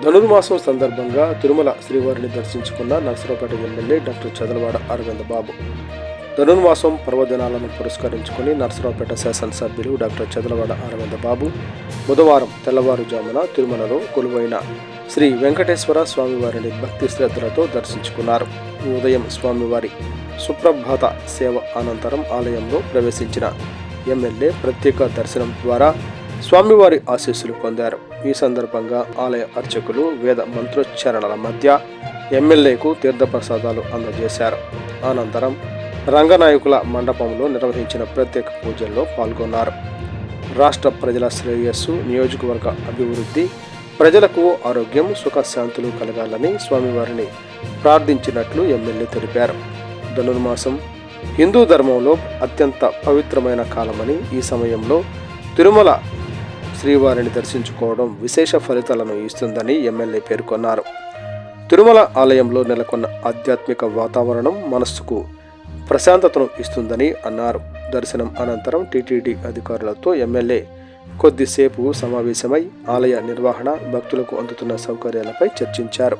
ధనుర్మాసం సందర్భంగా తిరుమల శ్రీవారిని దర్శించుకున్న నర్సరావుపేట ఎమ్మెల్యే డాక్టర్ చదలవాడ అరవింద్ బాబు. ధనుర్మాసం పర్వదినాలను పురస్కరించుకుని నర్సరావుపేట శాసనసభ్యులు డాక్టర్ చదలవాడ అరవింద్ బాబు బుధవారం తెల్లవారుజామున తిరుమలలో కొలువైన శ్రీ వెంకటేశ్వర స్వామివారిని భక్తి శ్రద్ధలతో దర్శించుకున్నారు. ఉదయం స్వామివారి సుప్రభాత సేవ అనంతరం ఆలయంలో ప్రవేశించిన ఎమ్మెల్యే ప్రత్యేక దర్శనం ద్వారా స్వామివారి ఆశీస్సులు పొందారు. ఈ సందర్భంగా ఆలయ అర్చకులు వేద మంత్రోచ్చారణల మధ్య ఎమ్మెల్యేకు తీర్థప్రసాదాలు అందజేశారు. అనంతరం రంగనాయకుల మండపంలో నిర్వహించిన ప్రత్యేక పూజల్లో పాల్గొన్నారు. రాష్ట్ర ప్రజల శ్రేయస్సు, నియోజకవర్గ అభివృద్ధి, ప్రజలకు ఆరోగ్యం, సుఖశాంతులు కలగాలని స్వామివారిని ప్రార్థించినట్లు ఎమ్మెల్యే తెలిపారు. ధనుర్మాసం హిందూ ధర్మంలో అత్యంత పవిత్రమైన కాలమని, ఈ సమయంలో తిరుమల శ్రీవారిని దర్శించుకోవడం విశేష ఫలితాలను ఇస్తుందని ఎమ్మెల్యే పేర్కొన్నారు. తిరుమల ఆలయంలో నెలకొన్న ఆధ్యాత్మిక వాతావరణం మనస్సుకు ప్రశాంతతను ఇస్తుందని అన్నారు. దర్శనం అనంతరం టీటీడీ అధికారులతో ఎమ్మెల్యే కొద్దిసేపు సమావేశమై ఆలయ నిర్వహణ, భక్తులకు అందుతున్న సౌకర్యాలపై చర్చించారు.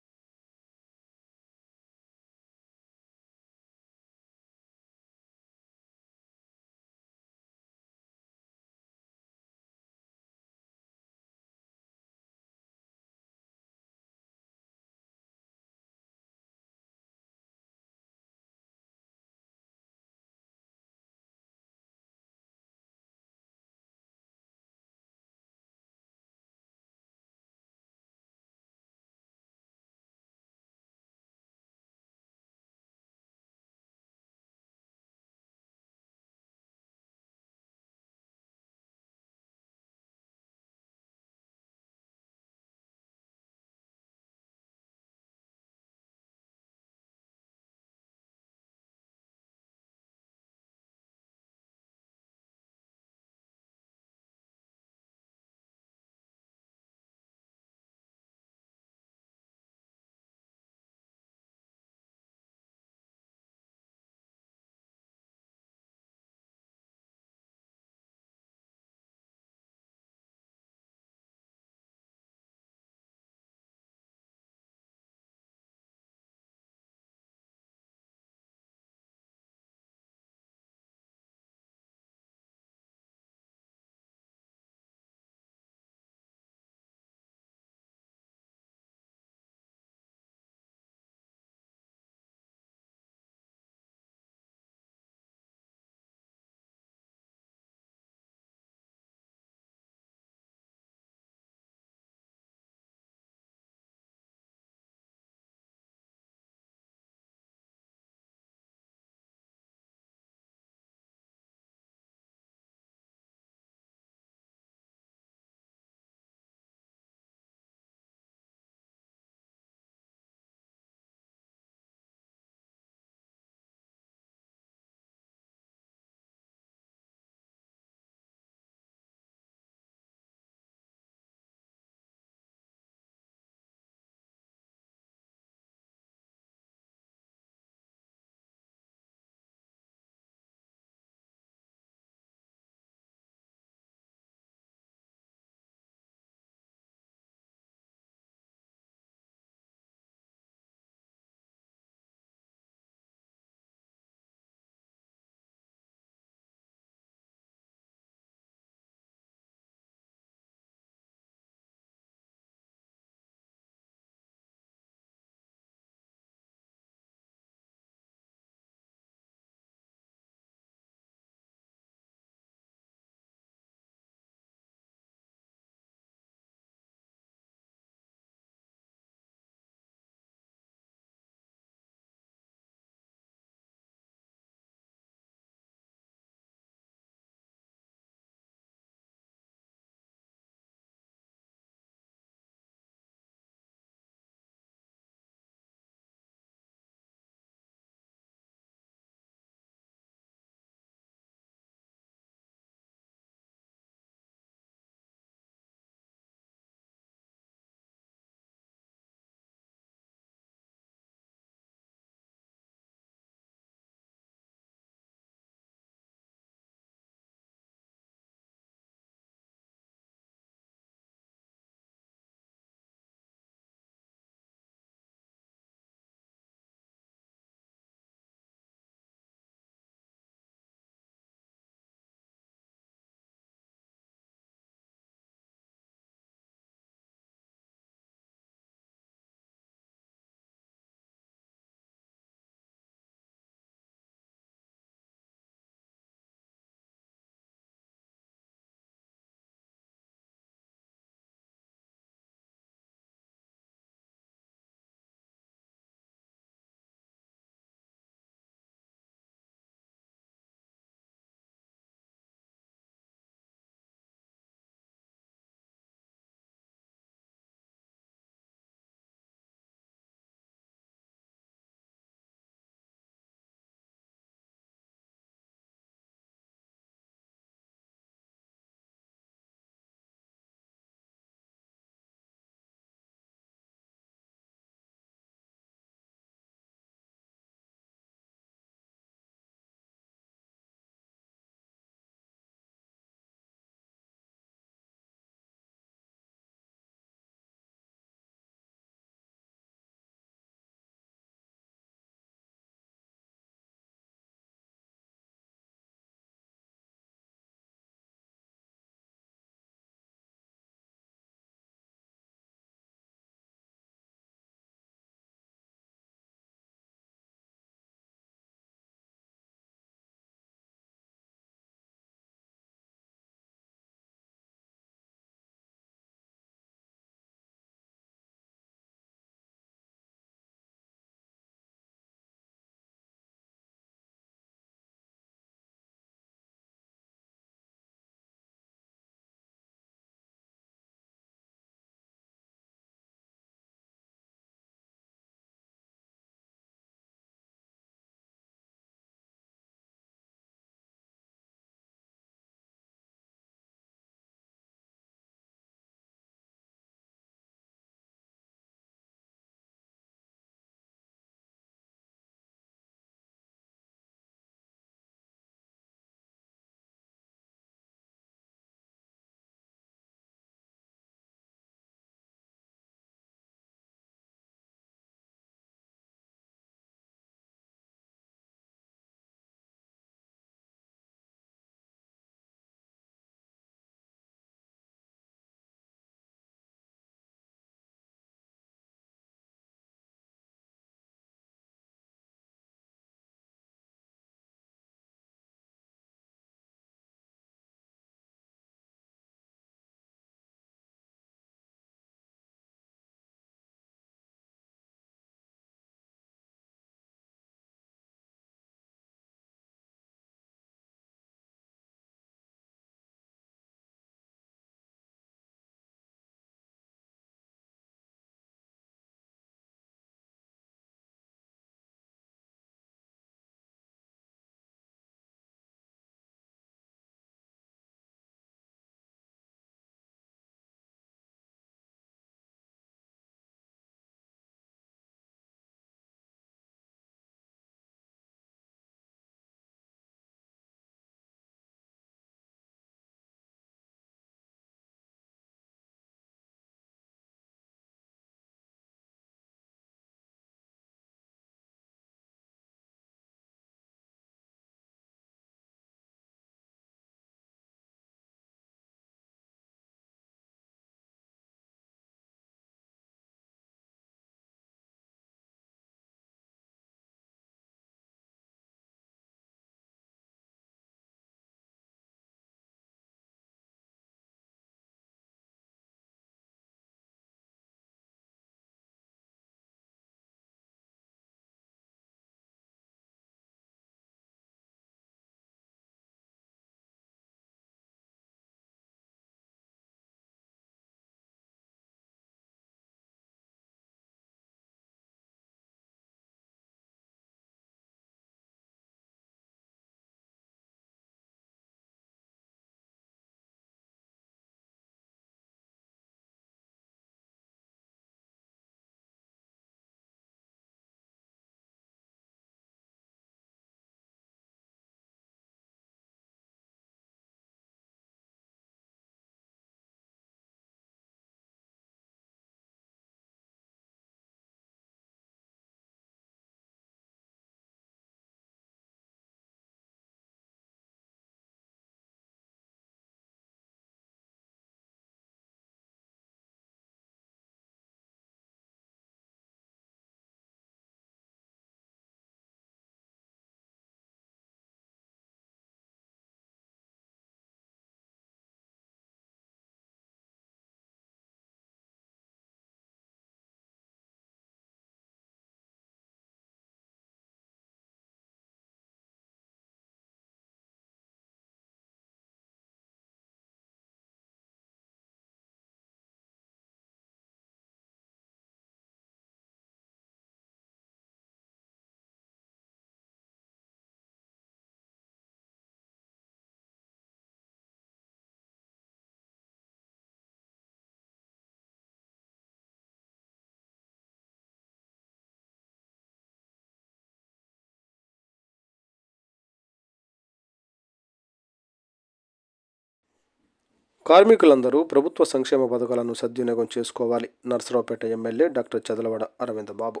కార్మికులందరూ ప్రభుత్వ సంక్షేమ పథకాలను సద్వినియోగం చేసుకోవాలి. నర్సరావుపేట ఎమ్మెల్యే డాక్టర్ చదలవాడ అరవింద్ బాబు.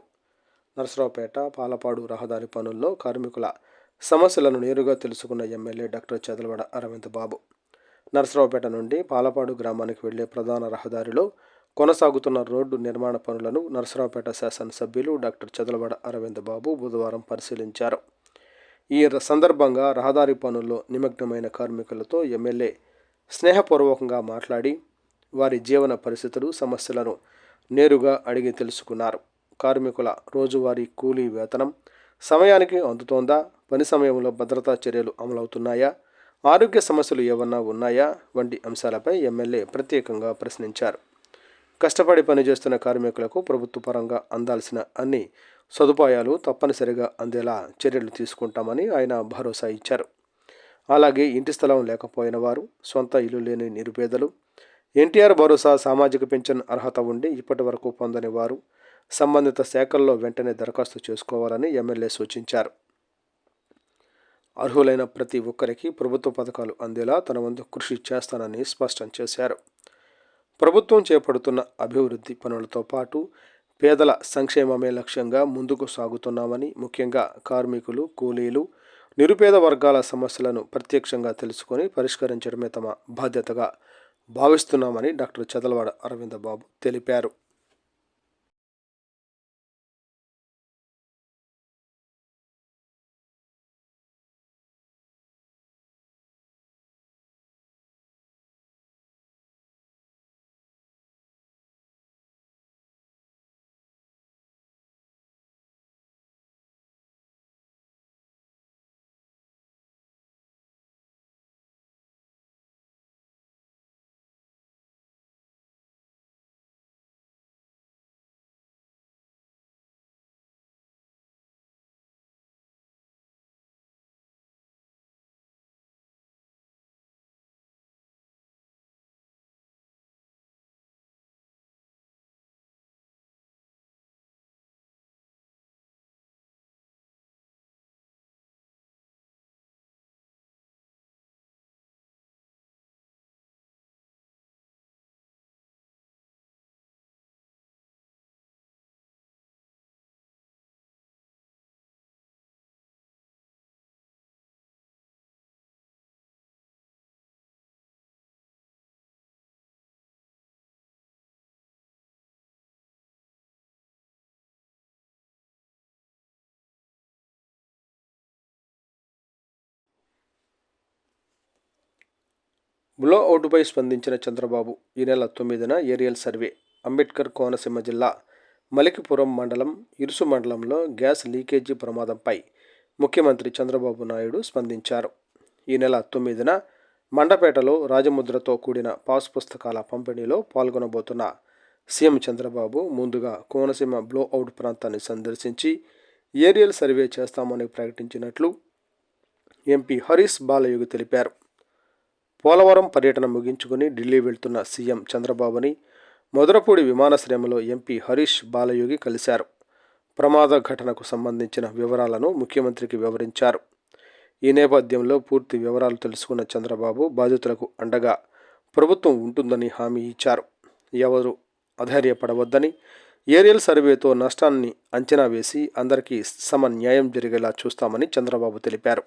నర్సరావుపేట పాలపాడు రహదారి పనుల్లో కార్మికుల సమస్యలను నేరుగా తెలుసుకున్న ఎమ్మెల్యే డాక్టర్ చదలవాడ అరవింద్ బాబు నర్సరావుపేట నుండి పాలపాడు గ్రామానికి వెళ్లే ప్రధాన రహదారిలో కొనసాగుతున్న రోడ్డు నిర్మాణ పనులను నర్సరావుపేట శాసనసభ్యులు డాక్టర్ చదలవాడ అరవింద్ బాబు బుధవారం పరిశీలించారు. ఈ సందర్భంగా రహదారి పనుల్లో నిమగ్నమైన కార్మికులతో ఎమ్మెల్యే స్నేహపూర్వకంగా మాట్లాడి వారి జీవన పరిస్థితులు, సమస్యలను నేరుగా అడిగి తెలుసుకున్నారు. కార్మికుల రోజువారీ కూలీ వేతనం సమయానికి అందుతోందా, పని సమయంలో భద్రతా చర్యలు అమలవుతున్నాయా, ఆరోగ్య సమస్యలు ఏమన్నా ఉన్నాయా వంటి అంశాలపై ఎమ్మెల్యే ప్రత్యేకంగా ప్రశ్నించారు. కష్టపడి పనిచేస్తున్న కార్మికులకు ప్రభుత్వ పరంగా అందాల్సిన అన్ని సదుపాయాలు తప్పనిసరిగా అందేలా చర్యలు తీసుకుంటామని ఆయన భరోసా ఇచ్చారు. అలాగే ఇంటి స్థలం లేకపోయిన వారు, సొంత ఇల్లు లేని నిరుపేదలు, ఎన్టీఆర్ భరోసా సామాజిక పింఛన్ అర్హత ఉండి ఇప్పటి వరకు పొందని వారు సంబంధిత శాఖల్లో వెంటనే దరఖాస్తు చేసుకోవాలని ఎమ్మెల్యే సూచించారు. అర్హులైన ప్రతి ఒక్కరికి ప్రభుత్వ పథకాలు అందేలా తన వంతు కృషి చేస్తానని స్పష్టం చేశారు. ప్రభుత్వం చేపడుతున్న అభివృద్ధి పనులతో పాటు పేదల సంక్షేమమే లక్ష్యంగా ముందుకు సాగుతున్నామని, ముఖ్యంగా కార్మికులు, కూలీలు, నిరుపేద వర్గాల సమస్యలను ప్రత్యక్షంగా తెలుసుకొని పరిష్కరించడమే తమ బాధ్యతగా భావిస్తున్నామని డాక్టర్ చదలవాడ అరవింద్ బాబు తెలిపారు. బ్లో అవుట్పై స్పందించిన చంద్రబాబు ఈ నెల 9న ఏరియల్ సర్వే అంబేద్కర్ కోనసీమ జిల్లా మలికిపురం మండలం ఇరుసు మండలంలో గ్యాస్ లీకేజీ ప్రమాదంపై ముఖ్యమంత్రి చంద్రబాబు నాయుడు స్పందించారు. ఈ నెల 9న మండపేటలో రాజముద్రతో కూడిన పాస్ పుస్తకాల పంపిణీలో పాల్గొనబోతున్న సీఎం చంద్రబాబు ముందుగా కోనసీమ బ్లో అవుట్ ప్రాంతాన్ని సందర్శించి ఏరియల్ సర్వే చేస్తామని ప్రకటించినట్లు ఎంపీ హరీష్ బాలయోగి తెలిపారు. పోలవరం పర్యటన ముగించుకుని ఢిల్లీ వెళ్తున్న సీఎం చంద్రబాబుని మధురపూడి విమానాశ్రయంలో ఎంపీ హరీష్ బాలయోగి కలిశారు. ప్రమాద ఘటనకు సంబంధించిన వివరాలను ముఖ్యమంత్రికి వివరించారు. ఈ నేపథ్యంలో పూర్తి వివరాలు తెలుసుకున్న చంద్రబాబు బాధితులకు అండగా ప్రభుత్వం ఉంటుందని హామీ ఇచ్చారు. ఎవరు అధైర్యపడవద్దని, ఏరియల్ సర్వేతో నష్టాన్ని అంచనా వేసి అందరికీ న్యాయం జరిగేలా చూస్తామని చంద్రబాబు తెలిపారు.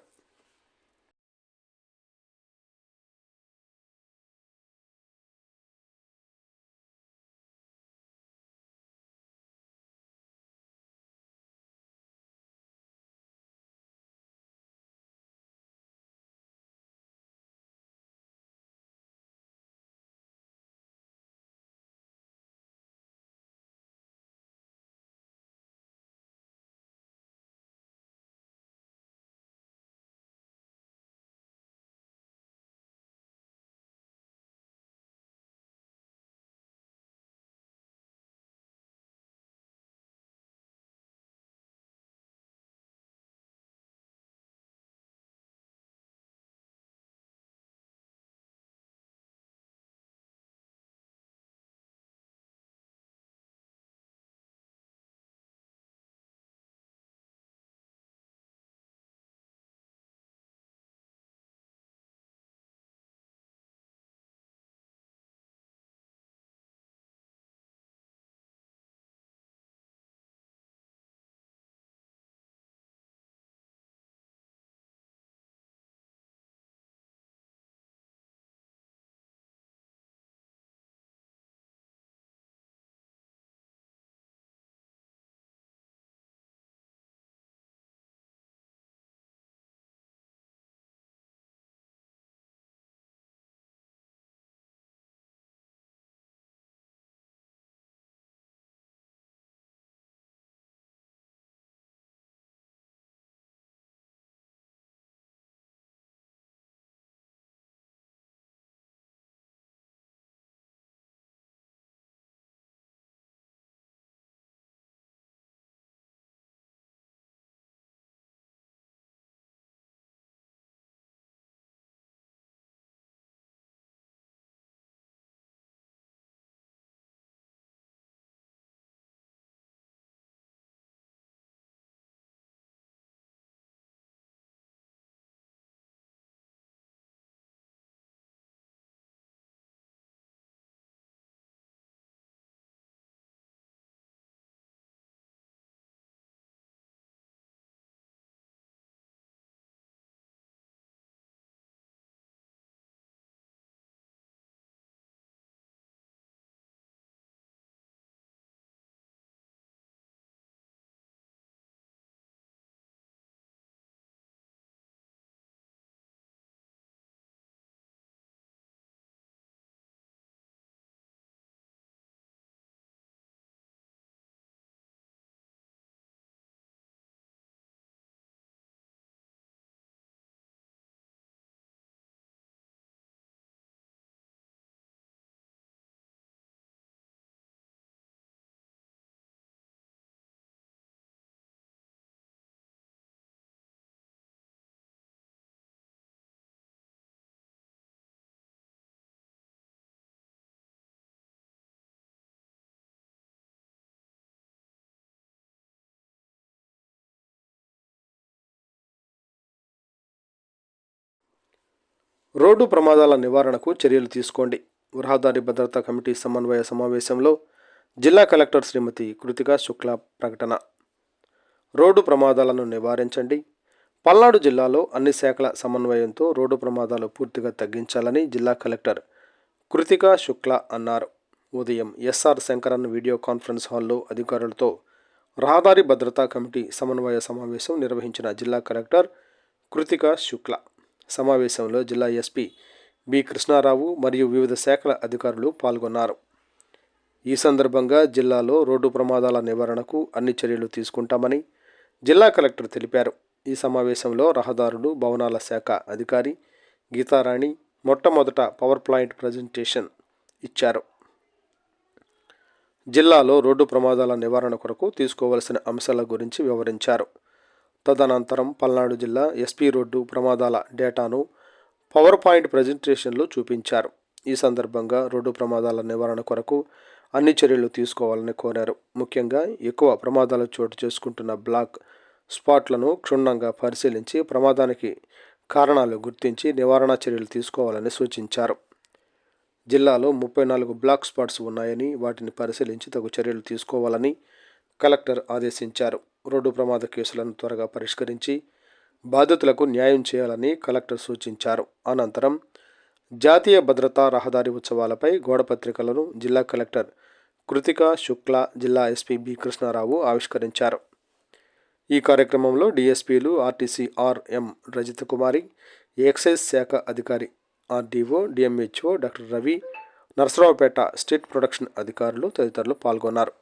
రోడ్డు ప్రమాదాల నివారణకు చర్యలు తీసుకోండి. రహదారి భద్రతా కమిటీ సమన్వయ సమావేశంలో జిల్లా కలెక్టర్ శ్రీమతి కృతికా శుక్లా ప్రకటన. రోడ్డు ప్రమాదాలను నివారించండి. పల్నాడు జిల్లాలో అన్ని శాఖల సమన్వయంతో రోడ్డు ప్రమాదాలు పూర్తిగా తగ్గించాలని జిల్లా కలెక్టర్ కృతికా శుక్లా అన్నారు. ఉదయం ఎస్ఆర్ శంకరన్ వీడియో కాన్ఫరెన్స్ హాల్లో అధికారులతో రహదారి భద్రతా కమిటీ సమన్వయ సమావేశం నిర్వహించిన జిల్లా కలెక్టర్ కృతికా శుక్లా. సమావేశంలో జిల్లా ఎస్పీ బి కృష్ణారావు మరియు వివిధ శాఖల అధికారులు పాల్గొన్నారు. ఈ సందర్భంగా జిల్లాలో రోడ్డు ప్రమాదాల నివారణకు అన్ని చర్యలు తీసుకుంటామని జిల్లా కలెక్టర్ తెలిపారు. ఈ సమావేశంలో రహదారులు భవనాల శాఖ అధికారి గీతారాణి మొట్టమొదట పవర్ పాయింట్ ప్రజెంటేషన్ ఇచ్చారు. జిల్లాలో రోడ్డు ప్రమాదాల నివారణ కొరకు తీసుకోవలసిన అంశాల గురించి వివరించారు. తదనంతరం పల్నాడు జిల్లా ఎస్పీ రోడ్డు ప్రమాదాల డేటాను పవర్ పాయింట్ ప్రజెంటేషన్లో చూపించారు. ఈ సందర్భంగా రోడ్డు ప్రమాదాల నివారణ కొరకు అన్ని చర్యలు తీసుకోవాలని కోరారు. ముఖ్యంగా ఎక్కువ ప్రమాదాలు చోటు చేసుకుంటున్న బ్లాక్ స్పాట్లను క్షుణ్ణంగా పరిశీలించి ప్రమాదానికి కారణాలు గుర్తించి నివారణ చర్యలు తీసుకోవాలని సూచించారు. జిల్లాలో 34 బ్లాక్ స్పాట్స్ ఉన్నాయని వాటిని పరిశీలించి తగు చర్యలు తీసుకోవాలని కలెక్టర్ ఆదేశించారు. రోడ్డు ప్రమాద కేసులను త్వరగా పరిష్కరించి బాధితులకు న్యాయం చేయాలని కలెక్టర్ సూచించారు. అనంతరం జాతీయ భద్రతా రహదారి ఉత్సవాలపై గోడపత్రికలను జిల్లా కలెక్టర్ కృతికా శుక్లా, జిల్లా ఎస్పీ బి కృష్ణారావు ఆవిష్కరించారు. ఈ కార్యక్రమంలో డిఎస్పీలు ఆర్టీసీ ఆర్ఎం రజిత కుమారి, ఎక్సైజ్ శాఖ అధికారి RDO, DMHO doctor Ravi, Narasaraopet state production అధికారులు తదితరులు పాల్గొన్నారు.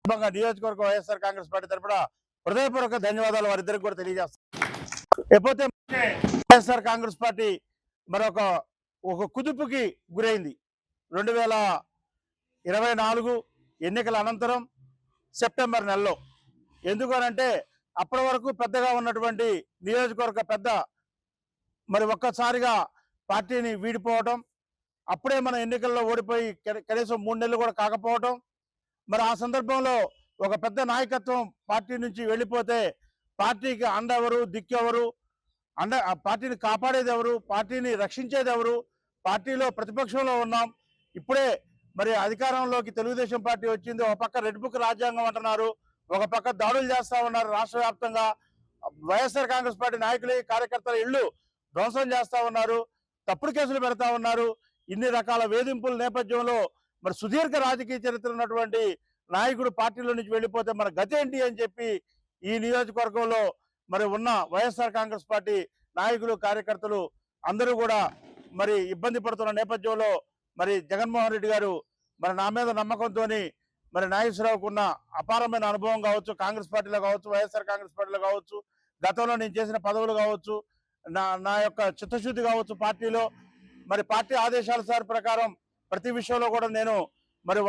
నియోజకవర్గ వైఎస్ఆర్ కాంగ్రెస్ పార్టీ తరఫున హృదయపూర్వక ధన్యవాదాలు వారిద్దరికి కూడా తెలియజేస్తాం. ఎప్పుడైతే వైఎస్ఆర్ కాంగ్రెస్ పార్టీ మరొక కుదుపుకి గురైంది 2024 ఎన్నికల అనంతరం సెప్టెంబర్ నెలలో. ఎందుకనంటే అప్పటి వరకు పెద్దగా ఉన్నటువంటి నియోజకవర్గ పెద్ద మరి ఒక్కసారిగా పార్టీని వీడిపోవటం, అప్పుడే మన ఎన్నికల్లో ఓడిపోయి కనీసం 3 నెలలు కూడా కాకపోవటం, మరి ఆ సందర్భంలో ఒక పెద్ద నాయకత్వం పార్టీ నుంచి వెళ్ళిపోతే పార్టీకి అండెవరు, దిక్కెవరు, పార్టీని కాపాడేది ఎవరు, పార్టీని రక్షించేది ఎవరు, పార్టీలో ప్రతిపక్షంలో ఉన్నాం, ఇప్పుడే మరి అధికారంలోకి తెలుగుదేశం పార్టీ వచ్చింది, ఒక పక్క రెడ్ బుక్ రాజ్యాంగం అంటున్నారు, ఒక పక్క దాడులు చేస్తా ఉన్నారు, రాష్ట్ర వ్యాప్తంగా వైఎస్ఆర్ కాంగ్రెస్ పార్టీ నాయకులు కార్యకర్తల ఇళ్లు ధ్వంసం చేస్తా ఉన్నారు, తప్పుడు కేసులు పెడతా ఉన్నారు. ఇన్ని రకాల వేధింపుల నేపథ్యంలో మరి సుదీర్ఘ రాజకీయ చరిత్ర ఉన్నటువంటి నాయకుడు పార్టీలో నుంచి వెళ్ళిపోతే మన గతి ఏంటి అని చెప్పి ఈ నియోజకవర్గంలో మరి ఉన్న వైఎస్ఆర్ కాంగ్రెస్ పార్టీ నాయకులు కార్యకర్తలు అందరూ కూడా మరి ఇబ్బంది పడుతున్న నేపథ్యంలో మరి జగన్మోహన్ రెడ్డి గారు మరి నా మీద నమ్మకంతో మరి నాగేశ్వరరావుకు ఉన్న అపారమైన అనుభవం కావచ్చు, కాంగ్రెస్ పార్టీలో కావచ్చు, వైఎస్ఆర్ కాంగ్రెస్ పార్టీలో కావచ్చు, గతంలో నేను చేసిన పదవులు కావచ్చు, నా యొక్క చిత్తశుద్ధి కావచ్చు, పార్టీలో మరి పార్టీ ఆదేశాల సార్ ప్రకారం ప్రతి విషయంలో కూడా నేను మరి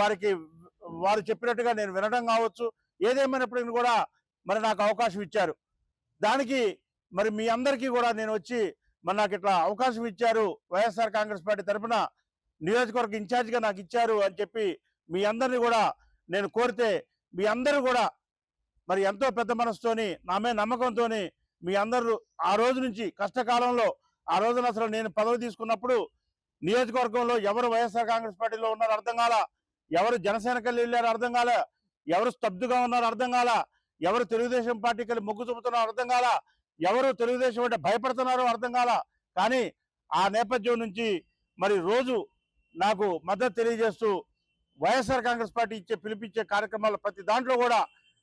వారు చెప్పినట్టుగా నేను వినడం కావచ్చు, ఏదేమైనప్పటికీ కూడా మరి నాకు అవకాశం ఇచ్చారు. దానికి మరి మీ అందరికీ కూడా నేను వచ్చి మరి నాకు ఇట్లా అవకాశం ఇచ్చారు, వైఎస్ఆర్ కాంగ్రెస్ పార్టీ తరఫున నియోజకవర్గ ఇన్ఛార్జిగా నాకు ఇచ్చారు అని చెప్పి మీ అందరినీ కూడా నేను కోరితే మీ అందరూ కూడా మరి ఎంతో పెద్ద మనసుతోని నా మీద నమ్మకంతో మీ అందరూ ఆ రోజు నుంచి కష్టకాలంలో ఆ రోజున అసలు నేను పదవి తీసుకున్నప్పుడు నియోజకవర్గంలో ఎవరు వైఎస్ఆర్ కాంగ్రెస్ పార్టీలో ఉన్నారో అర్థం కాల, ఎవరు జనసేనకి వెళ్ళారో అర్థం కాల, ఎవరు స్తబ్దుగా ఉన్నారో అర్థం కాల, ఎవరు తెలుగుదేశం పార్టీకి వెళ్ళి మొగ్గు చూపుతున్నారో అర్థం కాల, ఎవరు తెలుగుదేశం అంటే భయపడుతున్నారో అర్థం కాల. కానీ ఆ నేపథ్యం నుంచి మరి రోజు నాకు మద్దతు తెలియజేస్తూ వైఎస్ఆర్ కాంగ్రెస్ పార్టీ పిలిపించే కార్యక్రమాలు ప్రతి దాంట్లో కూడా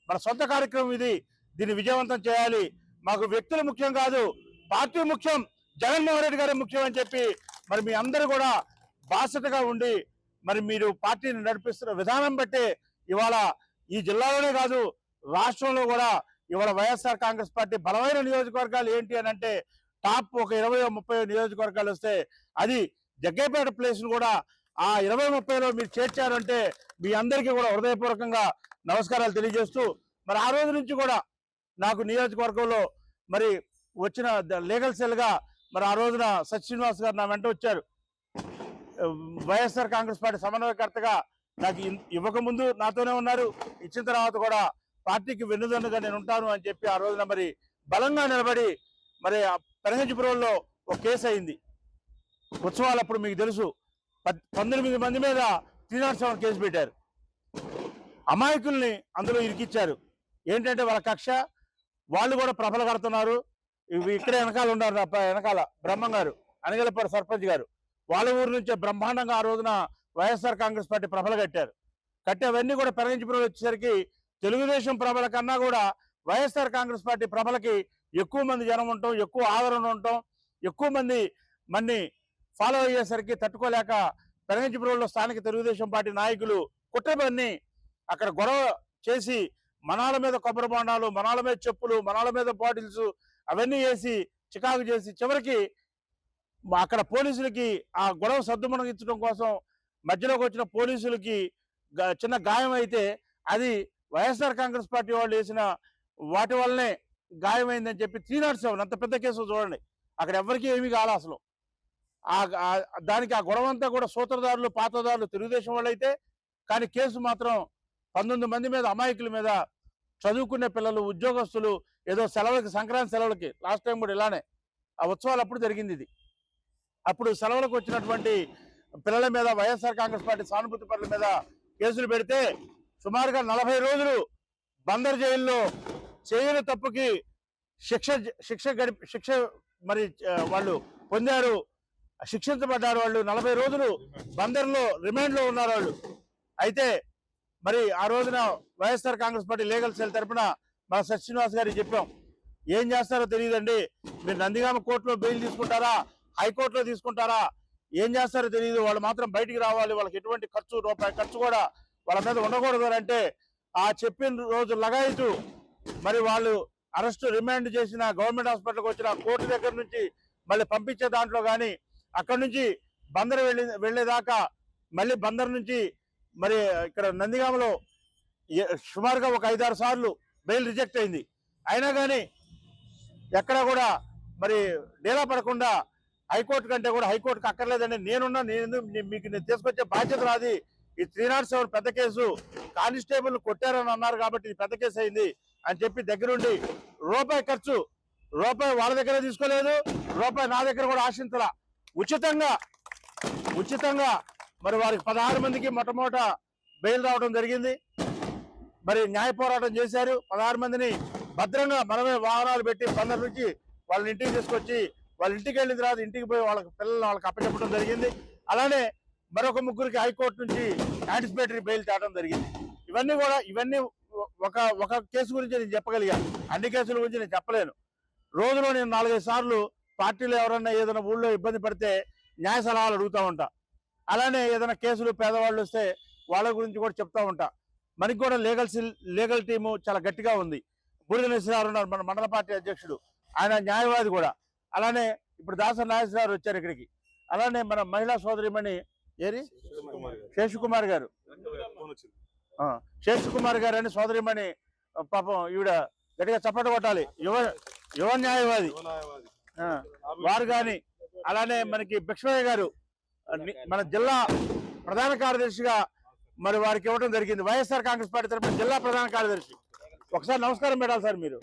మన సొంత కార్యక్రమం ఇది, దీన్ని విజయవంతం చేయాలి, మాకు వ్యక్తులు ముఖ్యం కాదు, పార్టీ ముఖ్యం, జగన్మోహన్ రెడ్డి గారే ముఖ్యం అని చెప్పి మరి మీ అందరూ కూడా బాధ్యతగా ఉండి మరి మీరు పార్టీని నడిపిస్తున్న విధానం బట్టే ఇవాళ ఈ జిల్లాలోనే కాదు రాష్ట్రంలో కూడా ఇవాళ వైఎస్ఆర్ కాంగ్రెస్ పార్టీ బలమైన నియోజకవర్గాలు ఏంటి అని అంటే టాప్ ఒక 20-30 నియోజకవర్గాలు వస్తే అది జగ్గైపేట ప్లేస్ కూడా ఆ 20-30లో మీరు చేర్చారంటే మీ అందరికీ కూడా హృదయపూర్వకంగా నమస్కారాలు తెలియజేస్తూ మరి ఆ రోజు నుంచి కూడా నాకు నియోజకవర్గంలో మరి వచ్చిన లీగల్ సెల్గా మరి ఆ రోజున శ్రీనివాస్ గారు నా వెంట వచ్చారు. వైఎస్ఆర్ కాంగ్రెస్ పార్టీ సమన్వయకర్తగా నాకు ఇవ్వకముందు నాతోనే ఉన్నారు, ఇచ్చిన తర్వాత కూడా పార్టీకి వెన్నుదన్నుగా నేను ఉంటాను అని చెప్పి ఆ రోజున మరి బలంగా నిలబడి మరి పెనగంచిపురంలో ఒక కేసు అయింది. ఉత్సవాలప్పుడు మీకు తెలుసు 19 మంది మీద 307 కేసు పెట్టారు. అమాయకుల్ని అందులో ఇరికిచ్చారు. ఏంటంటే వాళ్ళ కక్ష, వాళ్ళు కూడా ప్రభలు కడుతున్నారు. ఇక్కడే వెనకాల ఉన్నారు, వెనకాల బ్రహ్మం గారు, అనగలపాడు సర్పంచ్ గారు, వాళ్ళ ఊరు నుంచే బ్రహ్మాండంగా ఆ రోజున వైఎస్ఆర్ కాంగ్రెస్ పార్టీ ప్రభలు కట్టారు. అవన్నీ కూడా పెనగంచిపురం వచ్చేసరికి తెలుగుదేశం ప్రభల కన్నా కూడా వైఎస్ఆర్ కాంగ్రెస్ పార్టీ ప్రభలకి ఎక్కువ మంది జనం ఉండటం, ఎక్కువ ఆదరణ ఉండటం, ఎక్కువ మంది మన్ని ఫాలో అయ్యేసరికి తట్టుకోలేక పెనగంచిపురంలో స్థానిక తెలుగుదేశం పార్టీ నాయకులు కుట్రబన్ని అక్కడ గొడవ చేసి మనాల మీద కొబ్బరి బొండాలు, మనాల మీద చెప్పులు, మనాల మీద బాటిల్స్ అవన్నీ వేసి చికాకు చేసి చివరికి అక్కడ పోలీసులకి ఆ గొడవ సద్దుమణగించడం కోసం మధ్యలోకి వచ్చిన పోలీసులకి చిన్న గాయం అయితే అది వైఎస్ఆర్ కాంగ్రెస్ పార్టీ వాళ్ళు వేసిన వాటి వల్లనే గాయమైందని చెప్పి 307 అంత పెద్ద కేసు చూడండి, అక్కడ ఎవరికి ఏమీ కాలే అసలు. దానికి ఆ గొడవ అంతా కూడా సూత్రధారులు పాత్రధారులు తెలుగుదేశం వాళ్ళు అయితే, కానీ కేసు మాత్రం 19 మంది మీద, అమాయకుల మీద, చదువుకునే పిల్లలు, ఉద్యోగస్తులు, ఏదో సెలవులకి, సంక్రాంతి సెలవులకి లాస్ట్ టైం కూడా ఇలానే ఆ ఉత్సవాలు అప్పుడు జరిగింది ఇది. అప్పుడు సెలవులకు వచ్చినటువంటి పిల్లల మీద వైఎస్ఆర్ కాంగ్రెస్ పార్టీ సానుభూతి పరుల మీద కేసులు పెడితే సుమారుగా 40 రోజులు బందర్ జైల్లో చేయని తప్పుకి శిక్ష మరి వాళ్ళు పొందారు, శిక్షించబడ్డారు. వాళ్ళు 40 రోజులు బందర్లో రిమాండ్లో ఉన్నారు వాళ్ళు. అయితే మరి ఆ రోజున YSR Congress party legal cell తరఫున మన శ్రీనివాస్ గారికి చెప్పాం, ఏం చేస్తారో తెలియదండి, మీరు నందిగామ కోర్టులో బెయిల్ తీసుకుంటారా, హైకోర్టులో తీసుకుంటారా, ఏం చేస్తారో తెలియదు, వాళ్ళు మాత్రం బయటికి రావాలి, వాళ్ళకి ఎటువంటి రూపాయి ఖర్చు కూడా వాళ్ళ మీద ఉండకూడదు అంటే ఆ చెప్పిన రోజు లగాయితూ మరి వాళ్ళు అరెస్ట్ రిమాండ్ చేసిన గవర్నమెంట్ హాస్పిటల్కి వచ్చిన కోర్టు దగ్గర నుంచి మళ్ళీ పంపించే దాంట్లో కానీ అక్కడి నుంచి బందర్ వెళ్ళేదాకా మళ్ళీ బందర్ నుంచి మరి ఇక్కడ నందిగామలో సుమారుగా ఒక 5-6 సార్లు బెయిల్ రిజెక్ట్ అయింది. అయినా కానీ ఎక్కడ కూడా మరి డేలా పడకుండా హైకోర్టు కంటే కూడా హైకోర్టుకి అక్కర్లేదండి, నేను మీకు తీసుకొచ్చే బాధ్యత రాది. ఈ 307 పెద్ద కేసు, కానిస్టేబుల్ కొట్టారని అన్నారు కాబట్టి ఇది పెద్ద కేసు అయింది అని చెప్పి దగ్గరుండి రూపాయి ఖర్చు వాళ్ళ దగ్గర తీసుకోలేదు, రూపాయి నా దగ్గర కూడా ఆశించలా. ఉచితంగా మరి వారికి 16 మందికి మొట్టమొదట బెయిల్ రావడం జరిగింది. మరి న్యాయ పోరాటం చేశారు. 16 మందిని భద్రంగా మనమే వాహనాలు పెట్టి బందర్ నుంచి వాళ్ళ ఇంటికి తీసుకొచ్చి వాళ్ళ ఇంటికి వెళ్ళిన తర్వాత ఇంటికి పోయి వాళ్ళకి అప్పచెప్పడం జరిగింది. అలానే మరొక 3 హైకోర్టు నుంచి యాంటిసిపేటరీ బెయిల్ తేవడం జరిగింది. ఇవన్నీ ఒక కేసు గురించి నేను చెప్పగలిగా, అన్ని కేసుల గురించి నేను చెప్పలేను. రోజులో నేను 4-5 సార్లు పార్టీలో ఎవరన్నా ఏదైనా ఊళ్ళో ఇబ్బంది పడితే న్యాయ సలహాలు అడుగుతూ ఉంటా. అలానే ఏదైనా కేసులు పేదవాళ్ళు వస్తే వాళ్ళ గురించి కూడా చెప్తా ఉంటా. మనకి కూడా లీగల్ టీము చాలా గట్టిగా ఉంది. బూడిద నరసింహారావు ఉన్నారు, మన మండల పార్టీ అధ్యక్షుడు, ఆయన న్యాయవాది కూడా. అలానే ఇప్పుడు దాసరి నాగేశ్వరరావు వచ్చారు ఇక్కడికి. అలానే మన మహిళా సోదరిమణి శేషకుమార్ గారు అని సోదరిమణి, పాపం ఈవిడ గట్టిగా చప్పట కొట్టాలి, యువ న్యాయవాది వారు కానీ. అలానే మనకి భిక్షమయ్య గారు మన జిల్లా ప్రధాన కార్యదర్శిగా మరి వారికి ఇవ్వడం జరిగింది. వైఎస్ఆర్ కాంగ్రెస్ పార్టీ తరఫున జిల్లా ప్రధాన కార్యదర్శి. ఒకసారి నమస్కారం పెట్టాలి సార్, మీరు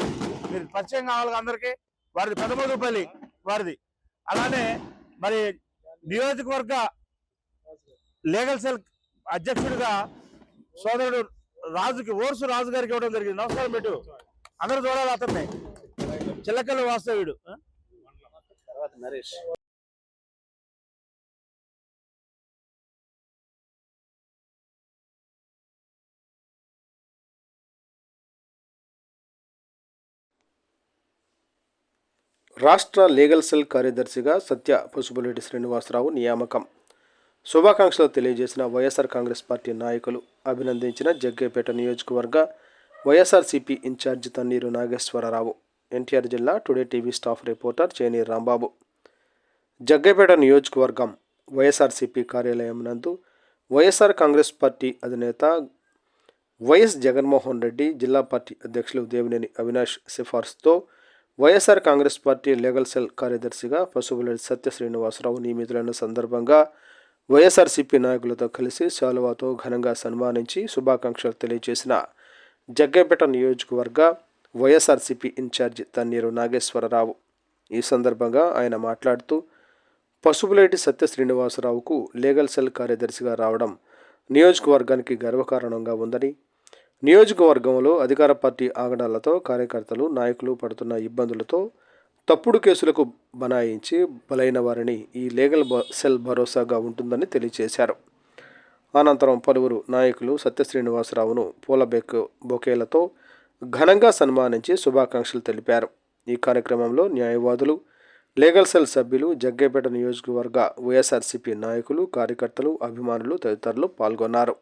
పరిచయం కావాలి అందరికీ. వారిది పెదమోదుపల్లి వారిది. అలానే మరి నియోజకవర్గ లీగల్ సెల్ అధ్యక్షుడిగా సోదరుడు ఓర్సు రాజు గారికి ఇవ్వడం జరిగింది. నమస్కారం పెట్టు, అందరూ చూడాలి అతన్ని. చిల్లకల్లి వాస్తవ్యుడు. రాష్ట్ర లీగల్ సెల్ కార్యదర్శిగా సత్య పసుపులేటి శ్రీనివాసరావు నియామకం. శుభాకాంక్షలు తెలియజేసిన వైఎస్ఆర్ కాంగ్రెస్ పార్టీ నాయకులు, అభినందించిన జగ్గైపేట నియోజకవర్గ YSRCP in charge Tanniru Nageswararao. NTR జిల్లా today TV staff reporter Cheni Rambabu. Jaggaiahpet నియోజకవర్గం వైఎస్ఆర్సీపీ కార్యాలయం నందు వైఎస్ఆర్ కాంగ్రెస్ పార్టీ అధినేత వైఎస్ జగన్మోహన్ రెడ్డి, జిల్లా పార్టీ అధ్యక్షులు దేవినేని అవినాష్ సిఫార్సుతో YSR Congress party legal cell కార్యదర్శిగా పసుపులేటి సత్య శ్రీనివాసరావు నియమితులైన సందర్భంగా వైఎస్ఆర్సీపీ నాయకులతో కలిసి శాలువాతో ఘనంగా సన్మానించి శుభాకాంక్షలు తెలియజేసిన జగ్గైపేట నియోజకవర్గ వైఎస్ఆర్సీపీ ఇన్ఛార్జి తన్నీరు నాగేశ్వరరావు. ఈ సందర్భంగా ఆయన మాట్లాడుతూ, పసుపులేటి సత్య శ్రీనివాసరావుకు లీగల్ సెల్ కార్యదర్శిగా రావడం నియోజకవర్గానికి గర్వకారణంగా ఉందని, నియోజకవర్గంలో అధికార పార్టీ ఆగడాలతో కార్యకర్తలు, నాయకులు పడుతున్న ఇబ్బందులతో తప్పుడు కేసులకు బనాయించి బలైన వారిని ఈ లీగల్ సెల్ భరోసాగా ఉంటుందని తెలియజేశారు. అనంతరం పలువురు నాయకులు సత్య శ్రీనివాసరావును పూల బొకేలతో ఘనంగా సన్మానించి శుభాకాంక్షలు తెలిపారు. ఈ కార్యక్రమంలో న్యాయవాదులు, లీగల్ సెల్ సభ్యులు, జగ్గైపేట నియోజకవర్గ వైఎస్ఆర్సీపీ నాయకులు, కార్యకర్తలు, అభిమానులు తదితరులు పాల్గొన్నారు.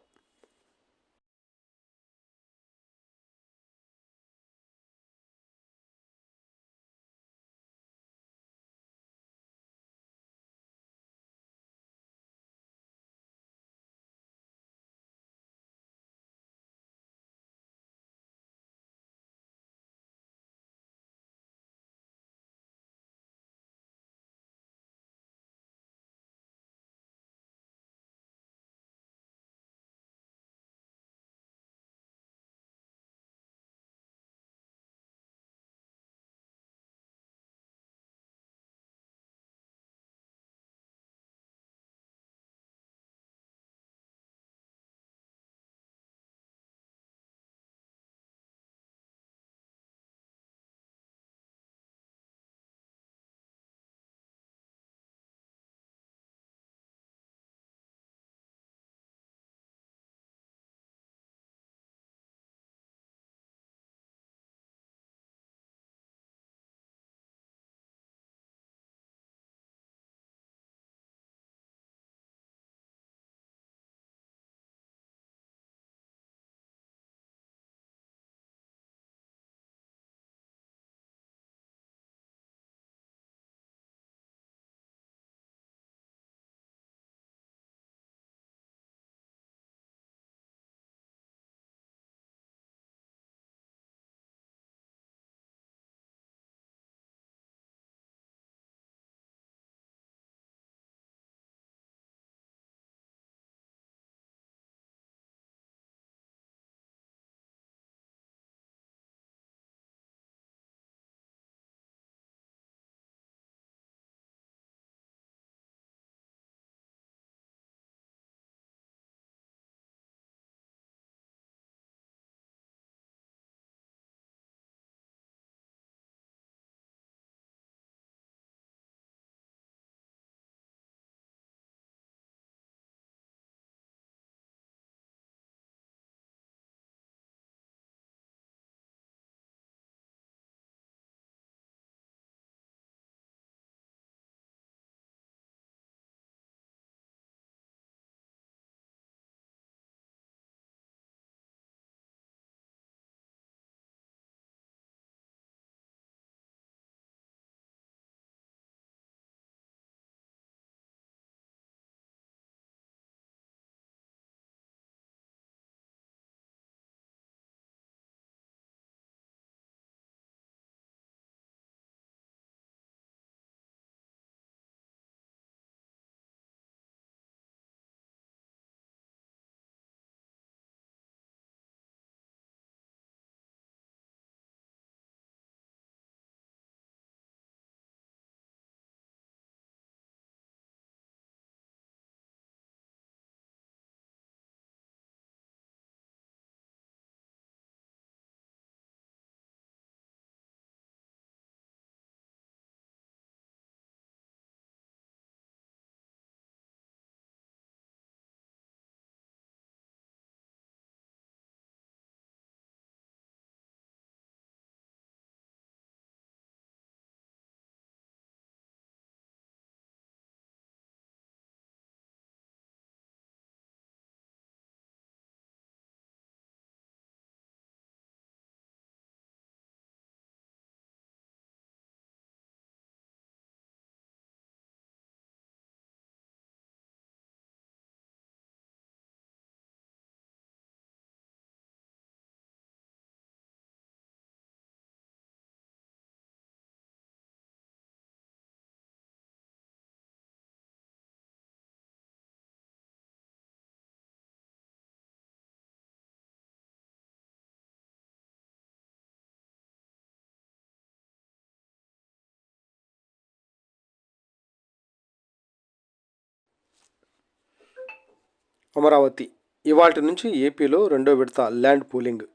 అమరావతి ఇవాటి నుంచి ఏపీలో రెండో విడత ల్యాండ్ పూలింగ్.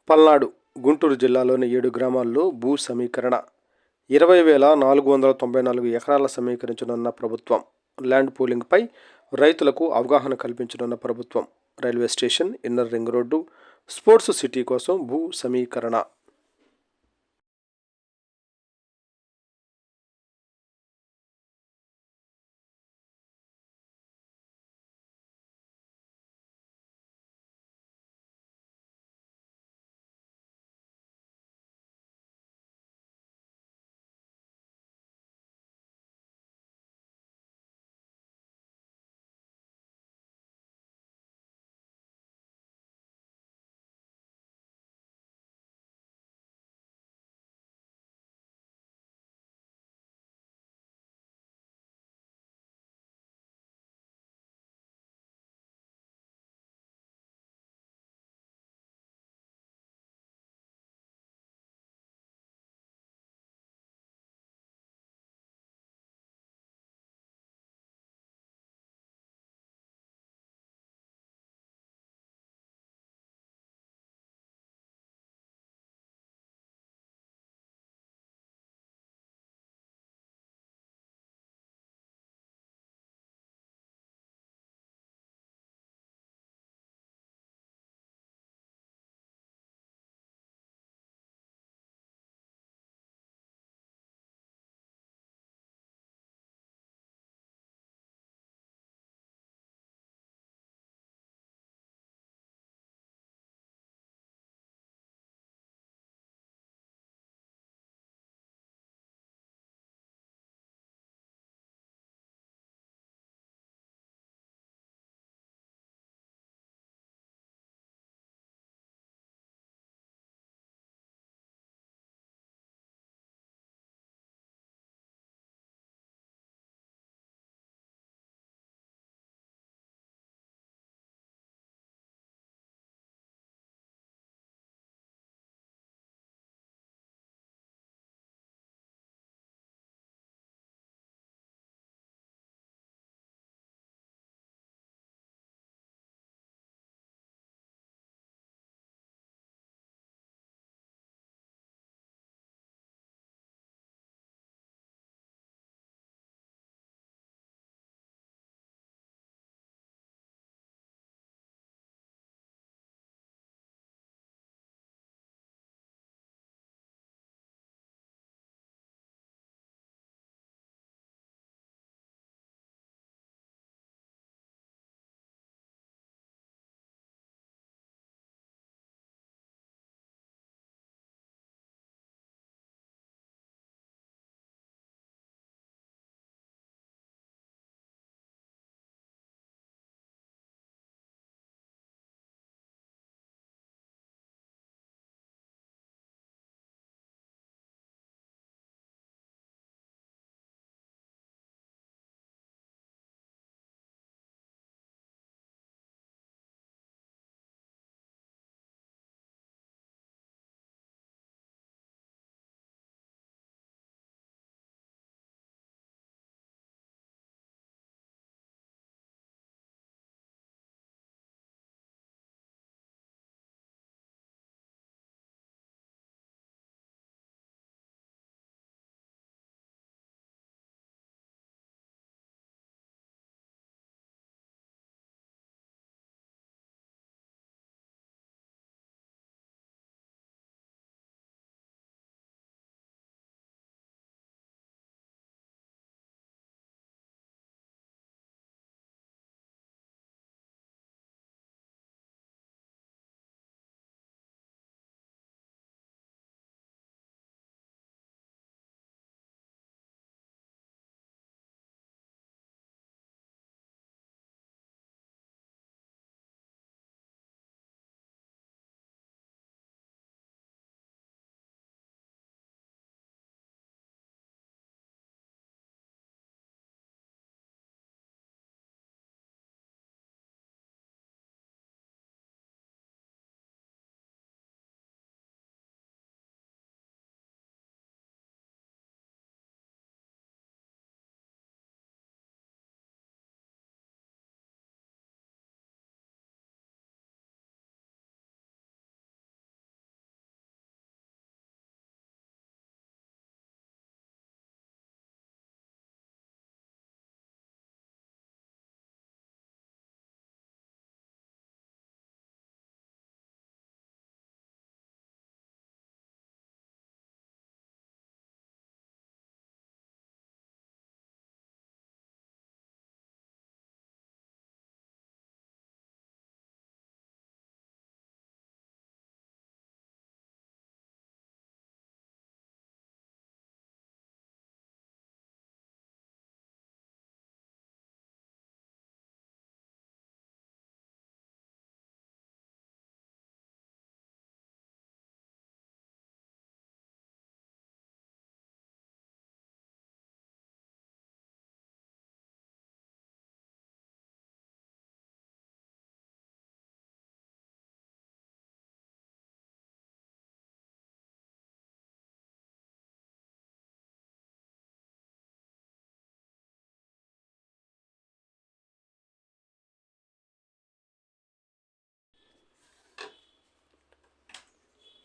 పల్నాడు, గుంటూరు జిల్లాలోని 7 గ్రామాల్లో భూ సమీకరణ. 20,494 ఎకరాల సమీకరించనున్న ప్రభుత్వం. ల్యాండ్ పూలింగ్పై రైతులకు అవగాహన కల్పించనున్న ప్రభుత్వం. Railway station, inner ring road, sports city కోసం భూ సమీకరణ.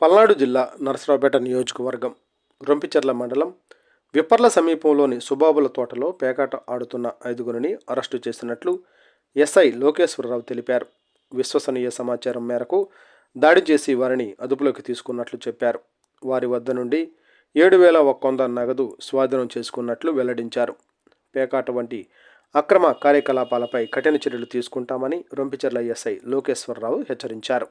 పల్నాడు జిల్లా నరసరావుపేట నియోజకవర్గం రొంపిచెర్ల మండలం విప్పర్ల సమీపంలోని సుబాబుల తోటలో పేకాట ఆడుతున్న 5గురిని అరెస్టు చేసినట్లు ఎస్ఐ లోకేశ్వరరావు తెలిపారు. విశ్వసనీయ సమాచారం మేరకు దాడి చేసి వారిని అదుపులోకి తీసుకున్నట్లు చెప్పారు. వారి వద్ద నుండి 7,100 నగదు స్వాధీనం చేసుకున్నట్లు వెల్లడించారు. పేకాట వంటి అక్రమ కార్యకలాపాలపై కఠిన చర్యలు తీసుకుంటామని రొంపిచెర్ల ఎస్ఐ లోకేశ్వరరావు హెచ్చరించారు.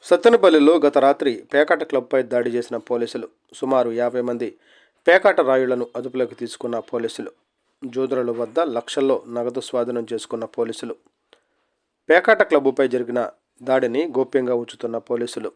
సత్తెనపల్లిలో గత రాత్రి పేకాట క్లబ్పై దాడి చేసిన పోలీసులు. సుమారు 50 మంది పేకాట రాయుళ్లను అదుపులోకి తీసుకున్న పోలీసులు. జోదుల వద్ద లక్షల్లో నగదు స్వాధీనం చేసుకున్న పోలీసులు. పేకాట క్లబ్పై జరిగిన దాడిని గోప్యంగా ఉంచుతున్న పోలీసులు.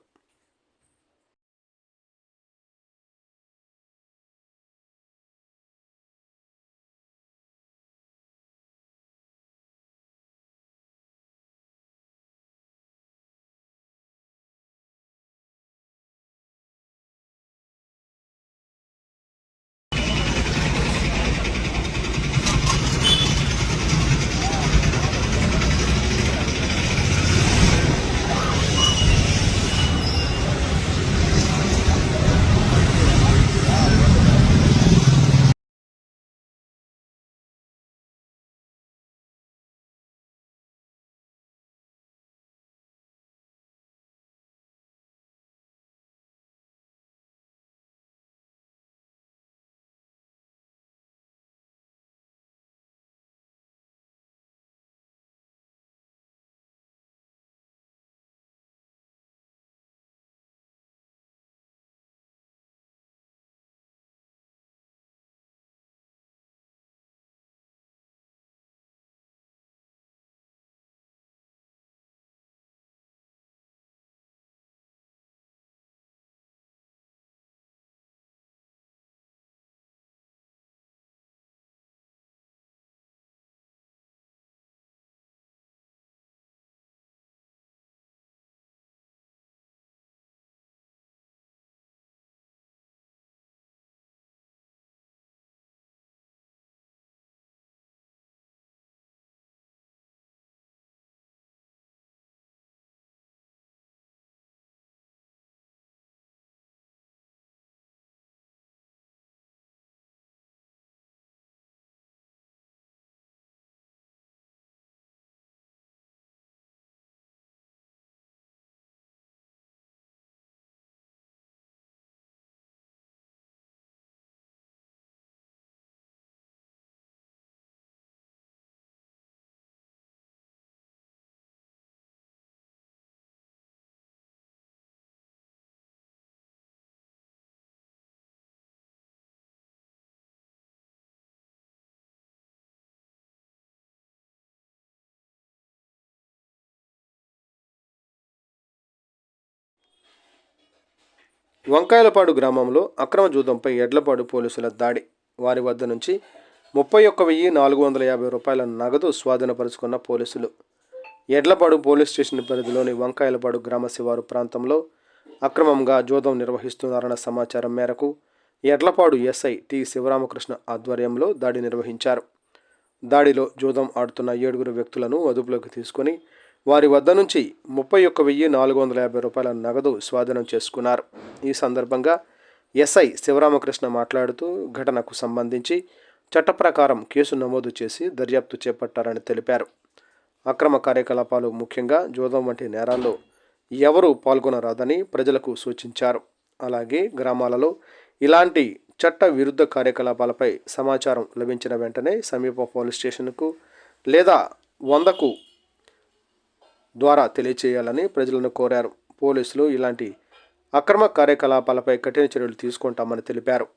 వంకాయలపాడు గ్రామంలో అక్రమ జూదంపై ఎడ్లపాడు పోలీసుల దాడి. వారి వద్ద నుంచి 31,450 రూపాయల నగదు స్వాధీనపరుచుకున్న పోలీసులు. ఎడ్లపాడు పోలీస్ స్టేషన్ పరిధిలోని వంకాయలపాడు గ్రామ శివారు ప్రాంతంలో అక్రమంగా జూదం నిర్వహిస్తున్నారన్న సమాచారం మేరకు ఎడ్లపాడు ఎస్ఐ టి శివరామకృష్ణ ఆధ్వర్యంలో దాడి నిర్వహించారు. దాడిలో జూదం ఆడుతున్న 7 వ్యక్తులను అదుపులోకి తీసుకుని వారి వద్ద నుంచి 31,450 రూపాయల నగదు స్వాధీనం చేసుకున్నారు. ఈ సందర్భంగా ఎస్ఐ శివరామకృష్ణ మాట్లాడుతూ ఘటనకు సంబంధించి చట్ట ప్రకారం కేసు నమోదు చేసి దర్యాప్తు చేపట్టారని తెలిపారు. అక్రమ కార్యకలాపాలు ముఖ్యంగా జూదం వంటి నేరాల్లో ఎవరూ పాల్గొనరాదని ప్రజలకు సూచించారు. అలాగే గ్రామాలలో ఇలాంటి చట్ట విరుద్ధ కార్యకలాపాలపై సమాచారం లభించిన వెంటనే సమీప పోలీస్ స్టేషన్కు లేదా 100కు ద్వారా తెలియచేయాలని ప్రజలను కోరారు. పోలీసులు ఇలాంటి అక్రమ కార్యకలాపాలపై కఠిన చర్యలు తీసుకుంటామని తెలిపారు.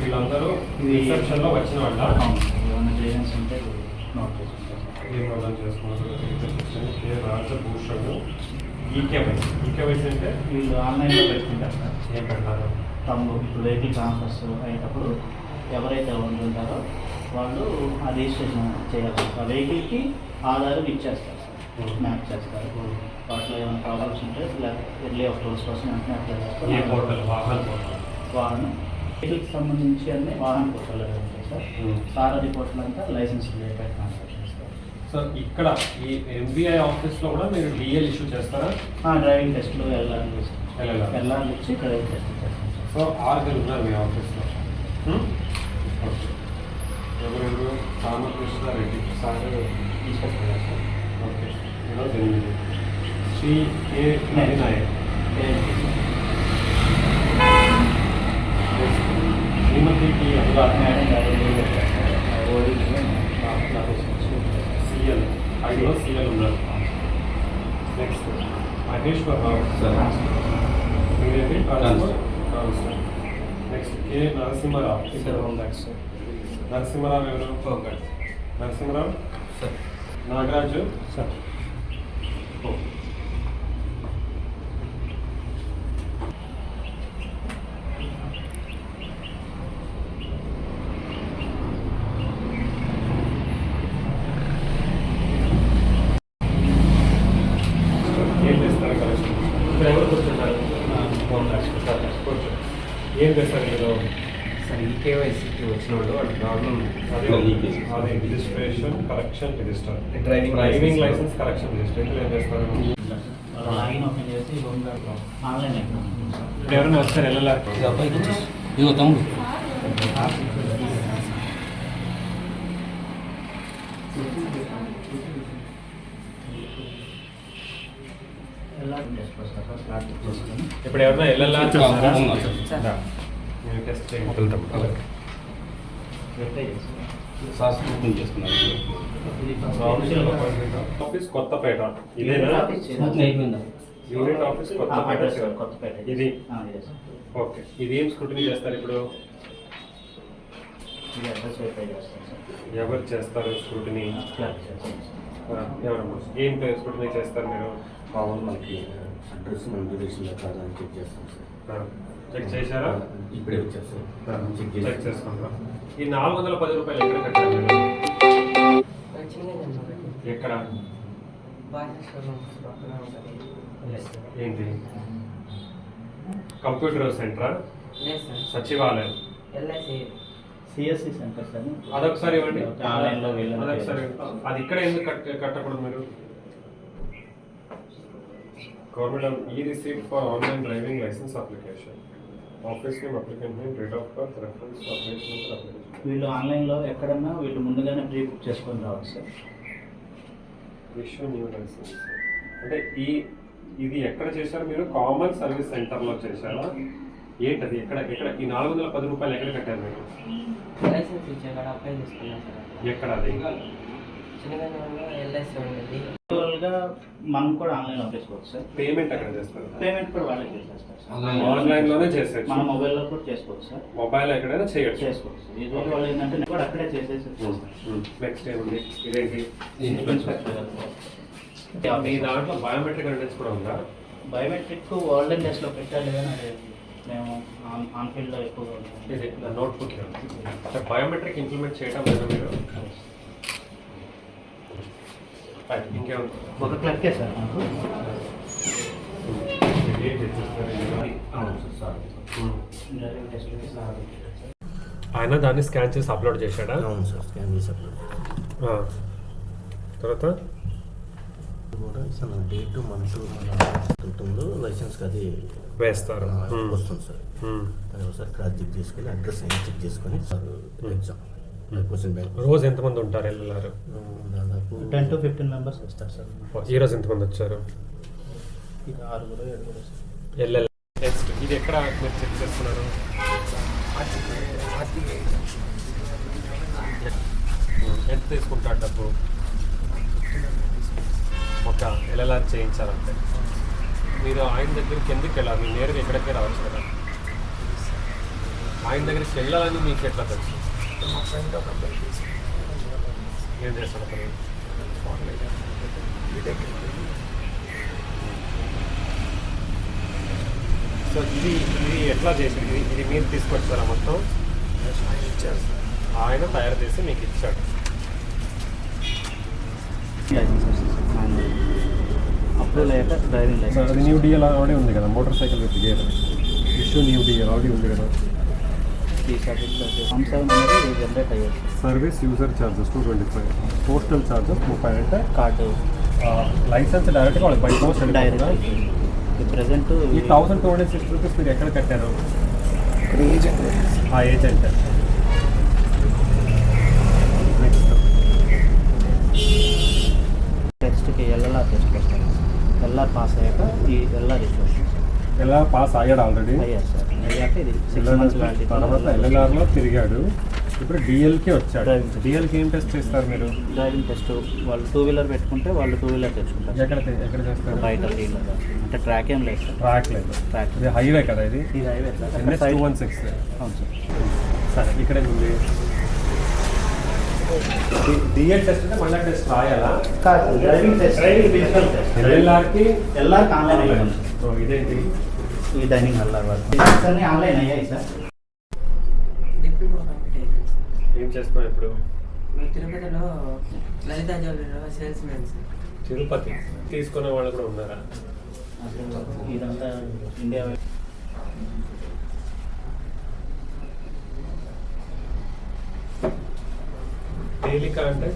వీళ్ళందరూ రిసెప్షన్లో వచ్చిన వాళ్ళ ఏమైనా క్లియరెన్స్ ఉంటే నోట్ చేసుకుంటాం. ఏం అర్థం చేసుకున్నారు కే రాజభూషణ్ ఈకేవైసీ అంటే వీళ్ళు ఆన్లైన్లో పెట్టుకుంటారు సార్. ఏం పెడతారు? తమ్ము ఇప్పుడు వెహికల్ ట్రాన్స్ఫర్స్ అయ్యేటప్పుడు ఎవరైతే ఉంటారో వాళ్ళు ఆ రిజిస్ట్రేషన్ చేయాలి. ఆ వెహికల్కి ఆధార్ ఇచ్చేస్తారు సార్, మ్యాప్ చేస్తారు. వాటిలో ఏమైనా ప్రాబ్లమ్స్ ఉంటే ఎర్లీ ఆఫ్ టోల్స్ కోసం వెంటనే అప్లై చేస్తారు. ఏ పోర్టల్? వాహన పోర్టల్. వాహనం వెహికల్కి సంబంధించి అన్నీ వాహన పోర్టల్ ఉంటాయి సార్. సారథి పోర్టల్ అంతా లైసెన్స్ రిలేటెడ్ ట్రాన్స్ఫర్ చేస్తారు. సార్ ఇక్కడ ఈ ఎంబీఐ ఆఫీస్లో కూడా మీరు డిఎల్ ఇష్యూ చేస్తారా? డ్రైవింగ్ టెస్ట్లు ఎల్ఆర్లు ఇచ్చి డ్రైవింగ్ టెస్ట్ చేస్తాం సార్. సో 6 ఉన్నారు మీ ఆఫీస్లో. ఓకే. ఎవరెవరు? Ramakrishna Reddy sir inspector sir. Okay. ఈరోజు 8 శ్రీ ఏ నాయక్ శ్రీమతికి మేడం గారు ఓడి సిఎల్ 5లో సిఎల్ ఉన్నారు. నెక్స్ట్ మహేశ్వర్ రావు మీరేంటి transfer. Next K Narasimha Rao. Narasimha Rao ఎవరు? నరసింహారావు. నాగరాజు. ఏం చేస్తారు కలెక్షన్? ఇప్పుడు ఎవరు కూర్చుంటారు? ఏం చేస్తారు మీరు? సార్ ఈ కేవైసీకి వచ్చిన వాళ్ళు వాళ్ళ ప్రాబ్లం అదే registration correction register, driving licence correction register. ఇందులో ఏం చేస్తారు? లాగిన్ ఓపెన్ చేసి home guard online account sir. ఇప్పుడు ఎవరైనా వస్తారు వెళ్ళాలి. ఇదిగో తమ్ముడు ఎలా చేసుకోవచ్చు సార్ స్లాట్ చేసుకొని ఇప్పుడు ఎవరైనా వెళ్ళాలి టెస్ట్ వెళ్తాం. వెరిఫై చేసుకోవాలి. శాస్త్రం చేసుకున్నాను. ఇది ఫస్ట్ ఆఫీస్ కొత్తపేట ఇదేనా? అయిపోయిందా? Unit office Kothapeta. కొత్తపేట ఇది సార్. ఓకే. ఇది ఏం స్క్రూటినీ చేస్తారు ఇప్పుడు? ఇది అడ్రస్ వెరిఫై చేస్తాం సార్. ఎవరు చేస్తారు స్క్రూటినీ? క్లర్క్ చేస్తాం సార్. ఎవరమ్మా ఏం స్క్రూటినీ చేస్తారు మీరు? కావాలి మనకి అడ్రస్ మన డ్యూరేషన్ కాదా అని చెక్ చేస్తాం సార్. చెక్ చేశారా? ఇప్పుడే వచ్చేస్తాం చెక్ చేసుకుంటారా? ఈ 410 రూపాయలు ఎక్కడ కట్టారు మీరు? ఎక్కడ? ఏంటి? కంప్యూటర్ సెంటరా? సచివాలయం? CSC centre sir. అదొకసారి ఇవ్వండి. ఆన్లైన్లో అదొకసారి అది ఇక్కడ ఎందుకు కట్టకూడదు మీరు? గవర్నమెంట్ ఈ receipt for online driving licence application, office name, applicant name, date of birth, reference application application. వీళ్ళు ఆన్లైన్లో ఎక్కడన్నా వీళ్ళు ముందుగానే ప్రీ బుక్ చేసుకొని రావచ్చు సార్. ఇష్యూ న్యూ లైసెన్స్ అంటే ఇది ఎక్కడ చేశారు మీరు? కామన్ సర్వీస్ సెంటర్లో చేశారా? ఏంటది? ఎక్కడ ఈ 410 రూపాయలు ఎక్కడ కట్టారు మీరు? లైసెన్స్ ఇచ్చాక అప్లై చేసుకున్నాను సార్. ఎక్కడ అది? చిన్నగంజంలో ఎల్ఐసి ఉండేది. గా మనం కూడా ఆన్లైన్ అప్లై చేసుకోవచ్చు సార్. పేమెంట్ ఎక్కడ చేస్తారు? పేమెంట్ కూడా వాళ్ళే చేసేస్తారు సార్. ఆన్లైన్ లోనే చేసేది. మన మొబైల్లో కూడా చేసుకోవచ్చు సార్. మొబైల్ ఎక్కడైనా చేయొచ్చు. చేసుకోవచ్చు. ఈ రోజు వాళ్ళు ఏంటంటే కూడా అక్కడే చేసేసి నెక్స్ట్ ఏముంది? ఇదేంటి? మీ దాంట్లో బయోమెట్రిక్ అటెండెన్స్ కూడా ఉందా? బయోమెట్రిక్ వరల్డ్ టెస్ట్లో పెట్టాలి కానీ అది మేము ఆన్ ఫీల్డ్లో ఎక్కువగా ఇది నోట్బుక్ బయోమెట్రిక్ ఇంప్లిమెంట్ చేయడం లేదా మీరు? ఇంకేముంది? ఒక క్లర్కే సార్ నాకు. Driving test sir. ఆయన దాన్ని స్కాన్ చేసి అప్లోడ్ చేశాడా? అవును సార్, స్కాన్ చేసి అప్లోడ్. తర్వాత కూడా సార్ డేట్ మంత్ ఉంటుందో లైసెన్స్కి అది వేస్తారు. వస్తుంది సార్. అది ఒకసారి క్రాస్ చెక్ చేసుకొని అడ్రస్ అయినా చెక్ చేసుకొని సార్ ఎగ్జామ్ క్వశ్చన్ బ్యాంక్. రోజు ఎంతమంది ఉంటారు వెళ్ళారు? దాదాపు 10 to 15 మెంబర్స్ వస్తారు సార్. ఈరోజు ఎంతమంది వచ్చారు? ఇది 6 7 సార్. ఎల్ఎల్. నెక్స్ట్ ఇది ఎక్కడ మీరు చెక్ చేస్తున్నారు? ఎంత తీసుకుంటారు డబ్బు? ఒక ఎల్ఎల్ఆర్ చేయించాలంటే మీరు ఆయన దగ్గరికి ఎందుకు వెళ్ళాలి? మీరు నేరుగా ఎక్కడికే రావచ్చు కదా. ఆయన దగ్గరికి వెళ్ళాలని మీకు ఎట్లా తెలుసు? ఏం చేస్తాడు అతను? సో ఇది ఎట్లా చేసింది? ఇది మీరు తీసుకొచ్చారా మొత్తం? ఆయన తయారు చేసి మీకు ఇచ్చాడు. అప్రూవల్ అయ్యాక డ్రైవింగ్ లైసెన్స్. అది న్యూ డిఎల్ ఆల్రెడీ ఉంది కదా, motor cycle with gear issue new DL already ఉంది కదా. ఈ సర్వీస్ ఫామ్ 7 అనేది జనరేట్ అయ్యేది. Service user charges 225, postal charges 30 అంటే కార్డు లైసెన్స్ డైరెక్ట్గా వాళ్ళకి బై పోస్ట్ డైరెక్ట్. ఈ ప్రజెంట్ ఈ 1260 రూపీస్ మీరు ఎక్కడ కట్టారు? ఆ ఏజెంట్. నెక్స్ట్ టెస్ట్కి ఎల్ఎల్ఆర్ టెస్ట్ పెడతాను. ఎల్ఆర్ పాస్ అయ్యాక ఈ ఎల్ఆర్ ఇష్యూ వస్తుంది సార్. ఎలా పాస్ అయ్యాడు ఆల్రెడీ? అయ్యారు సార్. అయ్యాక ఇది 6 months వ్యాలిడిటీ. తర్వాత ఎల్ఎల్ఆర్లో తిరిగాడు, ఇప్పుడు డిఎల్కి వచ్చాడు. Driving test. డిఎల్కి ఏం టెస్ట్ చేస్తారు మీరు? డ్రైవింగ్ టెస్ట్ వాళ్ళు 2 వీలర్ పెట్టుకుంటే వాళ్ళు 2 వీలర్ తెచ్చుకుంటారు. ఎక్కడ చేస్తారు? బయట ఫీల్డ్ అంటే ట్రాక్ ఏం లేదు సార్. ట్రాక్ లేదు. ట్రాక్ ఇది హైవే కదా ఇది? ఇది హైవే సార్. NH 216. అవును సార్. సరే ఇక్కడ ఉంది. డిఎల్ టెస్ట్ అంటే మళ్ళీ టెస్ట్ రాయాలా? Driving test. Physical test. ఎల్ఆర్కి ఆన్లైన్ అయ్యాం సార్. ఇదేంటి? ఈ డైనింగ్ హాల్ అన్నీ ఆన్లైన్ అయ్యాయి సార్. డిప్లొమా కంప్లీట్ అయిపోయింది సార్. ఏం చేస్తున్నాం ఇప్పుడు? మీరు తిరుపతిలో లలిత జ్యువెలరీలో సేల్స్ మ్యాన్ సార్. తిరుపతి తీసుకునే వాళ్ళు కూడా ఉన్నారా? ఇదంతా ఇండియా తేలిక అంటే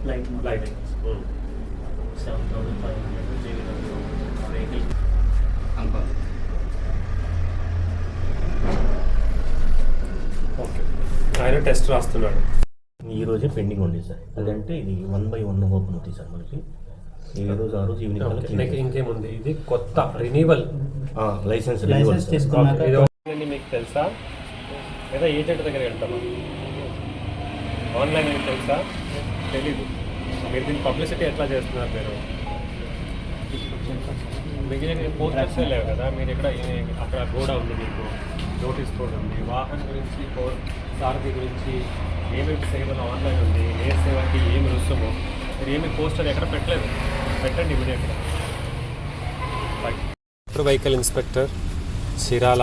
లైట్ లైట్. 7,500 vehicle okay. ఆయన టెస్ట్ రాస్తున్నాడు. ఈ రోజే పెండింగ్ ఉంది సార్. అదంటే ఇది 1 by 1 ఓపెన్ అవుతుంది సార్ మనకి. ఆ రోజు ఈవినింగ్ ఓకే. ఇంకేముంది? ఇది కొత్త రినీవల్ లైసెన్స్ తీసుకున్నాక ఇది మీకు తెలుసా లేదా ఏజెంట్ దగ్గర వెళ్తామా? ఆన్లైన్ మీకు తెలుసా? తెలీదు. మీరు దీన్ని పబ్లిసిటీ ఎట్లా చేస్తున్నారు మీరు? మీకు పోస్టర్స్ లేవు కదా, మీరు ఇక్కడ అక్కడ కూడా ఉంది, మీకు నోటీస్ కూడా ఉంది, వాహనం గురించి సారథి గురించి ఏమేమి సేవలు ఆన్లైన్ ఉంది, ఏ సేవకి ఏమి రుసుము, మీరు ఏమి పోస్టర్ ఎక్కడ పెట్టలేదు. పెట్టండి ఇమీడియట్గా. మోటార్ వెహికల్ ఇన్స్పెక్టర్ చీరాల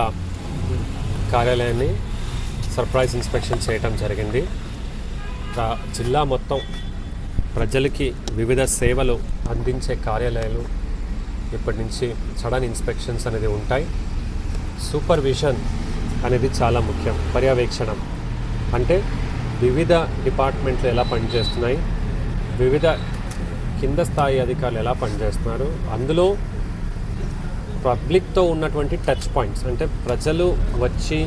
కార్యాలయాన్ని సర్ప్రైజ్ ఇన్స్పెక్షన్ చేయటం జరిగింది. జిల్లా మొత్తం ప్రజలకి వివిధ సేవలు అందించే కార్యాలయాలు ఇప్పటి నుంచి సడన్ ఇన్స్పెక్షన్స్ అనేది ఉంటాయి. సూపర్విజన్ అనేది చాలా ముఖ్యం. పర్యవేక్షణం అంటే వివిధ డిపార్ట్మెంట్లు ఎలా పనిచేస్తున్నాయి, వివిధ కింద స్థాయి అధికారులు ఎలా పనిచేస్తున్నారు, అందులో పబ్లిక్తో ఉన్నటువంటి టచ్ పాయింట్స్ అంటే ప్రజలు వచ్చి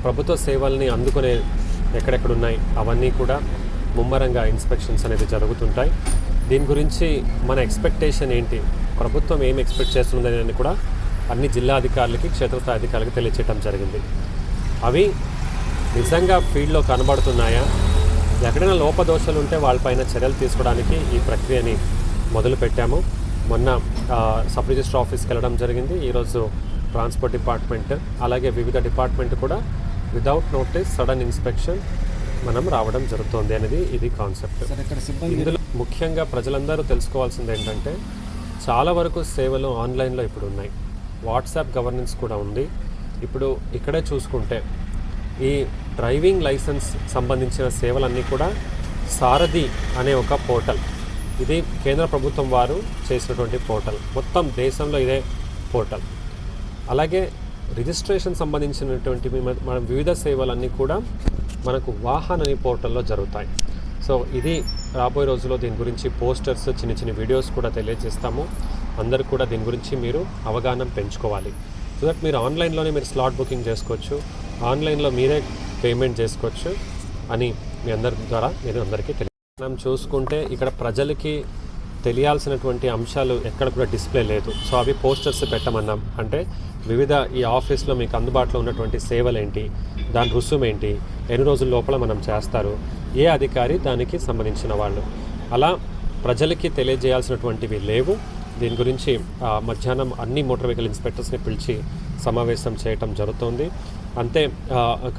ప్రభుత్వ సేవల్ని అందుకునే ఎక్కడెక్కడ ఉన్నాయి అవన్నీ కూడా ముమ్మరంగా ఇన్స్పెక్షన్స్ అనేది జరుగుతుంటాయి. దీని గురించి మన ఎక్స్పెక్టేషన్ ఏంటి, ప్రభుత్వం ఏం ఎక్స్పెక్ట్ చేస్తుందని కూడా అన్ని జిల్లా అధికారులకి క్షేత్రస్థాయి అధికారులకి తెలియచేయడం జరిగింది. అవి నిజంగా ఫీల్డ్లో కనబడుతున్నాయా, ఎక్కడైనా లోపదోషాలు ఉంటే వాళ్ళపైన చర్యలు తీసుకోవడానికి ఈ ప్రక్రియని మొదలుపెట్టాము. మొన్న సబ్ రిజిస్టర్ ఆఫీస్కి వెళ్ళడం జరిగింది. ఈరోజు ట్రాన్స్పోర్ట్ డిపార్ట్మెంట్ అలాగే వివిధ డిపార్ట్మెంట్ కూడా వితౌట్ నోటీస్ సడన్ ఇన్స్పెక్షన్ మనం రావడం జరుగుతుంది అనేది ఇది కాన్సెప్ట్. ఇందులో ముఖ్యంగా ప్రజలందరూ తెలుసుకోవాల్సింది ఏంటంటే చాలా వరకు సేవలు ఆన్లైన్లో ఇప్పుడు ఉన్నాయి. వాట్సాప్ గవర్నెన్స్ కూడా ఉంది. ఇప్పుడు ఇక్కడే చూసుకుంటే ఈ డ్రైవింగ్ లైసెన్స్ సంబంధించిన సేవలన్నీ కూడా సారథి అనే ఒక పోర్టల్, ఇది కేంద్ర ప్రభుత్వం వారు చేసినటువంటి పోర్టల్, మొత్తం దేశంలో ఇదే పోర్టల్. అలాగే రిజిస్ట్రేషన్ సంబంధించినటువంటి మన వివిధ సేవలన్నీ కూడా మనకు వాహన్ అనే పోర్టల్లో జరుగుతాయి. సో ఇది రాబోయే రోజుల్లో దీని గురించి పోస్టర్స్, చిన్న చిన్న వీడియోస్ కూడా తెలియజేస్తాము. అందరూ కూడా దీని గురించి మీరు అవగాహన పెంచుకోవాలి. సో దట్ మీరు ఆన్లైన్లోనే మీరు స్లాట్ బుకింగ్ చేసుకోవచ్చు, ఆన్లైన్లో మీరే పేమెంట్ చేసుకోవచ్చు అని మీ అందరి ద్వారా నేను అందరికీ మనం చూసుకుంటే ఇక్కడ ప్రజలకి తెలియాల్సినటువంటి అంశాలు ఎక్కడ కూడా డిస్ప్లే లేదు. సో అవి పోస్టర్స్ పెట్టమన్నాం. అంటే వివిధ ఈ ఆఫీస్లో మీకు అందుబాటులో ఉన్నటువంటి సేవలు ఏంటి, దాని రుసుము ఏంటి, ఎన్ని రోజుల లోపల మనం చేస్తారు, ఏ అధికారి దానికి సంబంధించిన వాళ్ళు, అలా ప్రజలకి తెలియజేయాల్సినటువంటివి లేవు. దీని గురించి మధ్యాహ్నం అన్ని మోటార్ వెహికల్ ఇన్స్పెక్టర్స్ని పిలిచి సమావేశం చేయటం జరుగుతుంది. అంతే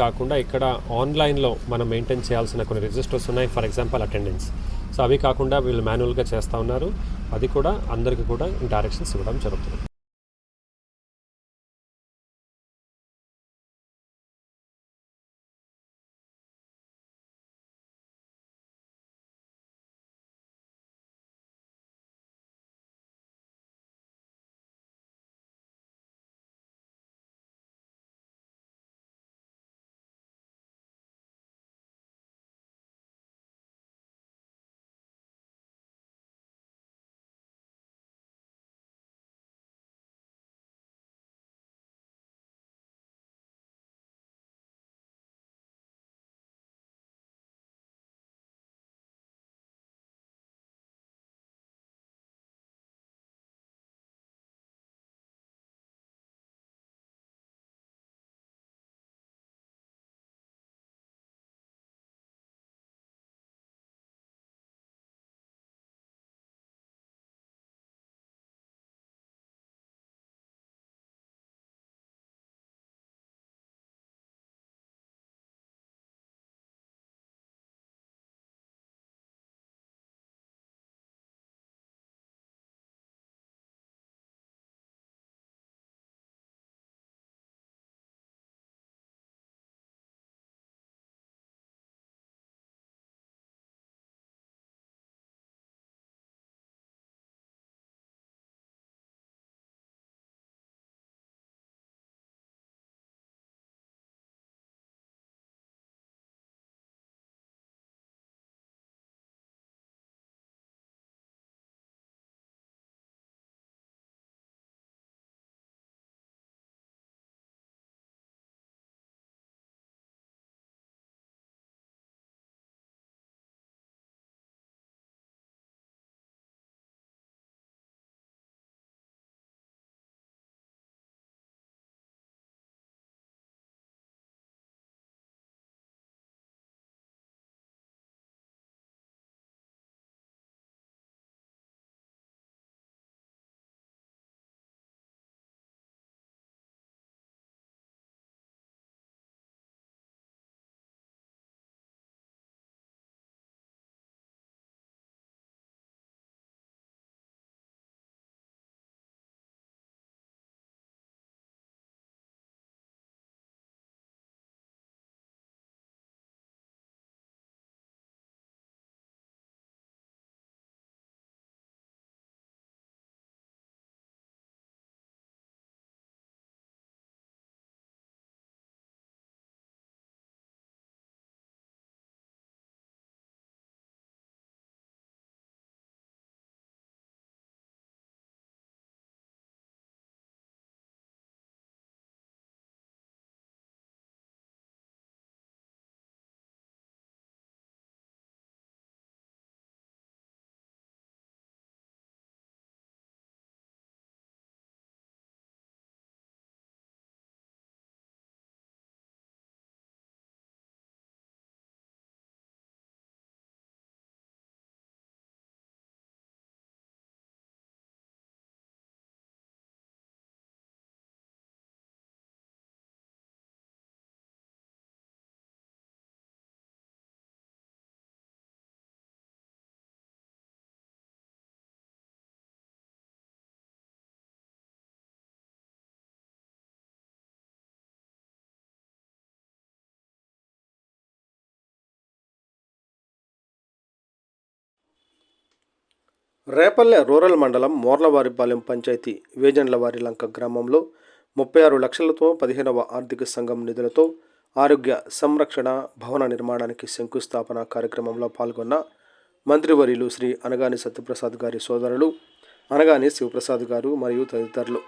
కాకుండా ఇక్కడ ఆన్లైన్లో మనం మెయింటైన్ చేయాల్సిన కొన్ని రిజిస్టర్స్ ఉన్నాయి. For example attendance. సో అవి కాకుండా వీళ్ళు మాన్యువల్గా చేస్తూ ఉన్నారు. అది కూడా అందరికీ కూడా డైరెక్షన్స్ ఇవ్వడం జరుగుతుంది. రేపల్లె రూరల్ మండలం మోర్లవారిపాలెం పంచాయతీ వేజండ్లవారి లంక గ్రామంలో 36 లక్షలతో 15వ ఆర్థిక సంఘం నిధులతో ఆరోగ్య సంరక్షణ భవన నిర్మాణానికి శంకుస్థాపన కార్యక్రమంలో పాల్గొన్న మంత్రివర్యులు శ్రీ అనగాని సత్యప్రసాద్ గారి సోదరులు అనగాని శివప్రసాద్ గారు మరియు తదితరులు.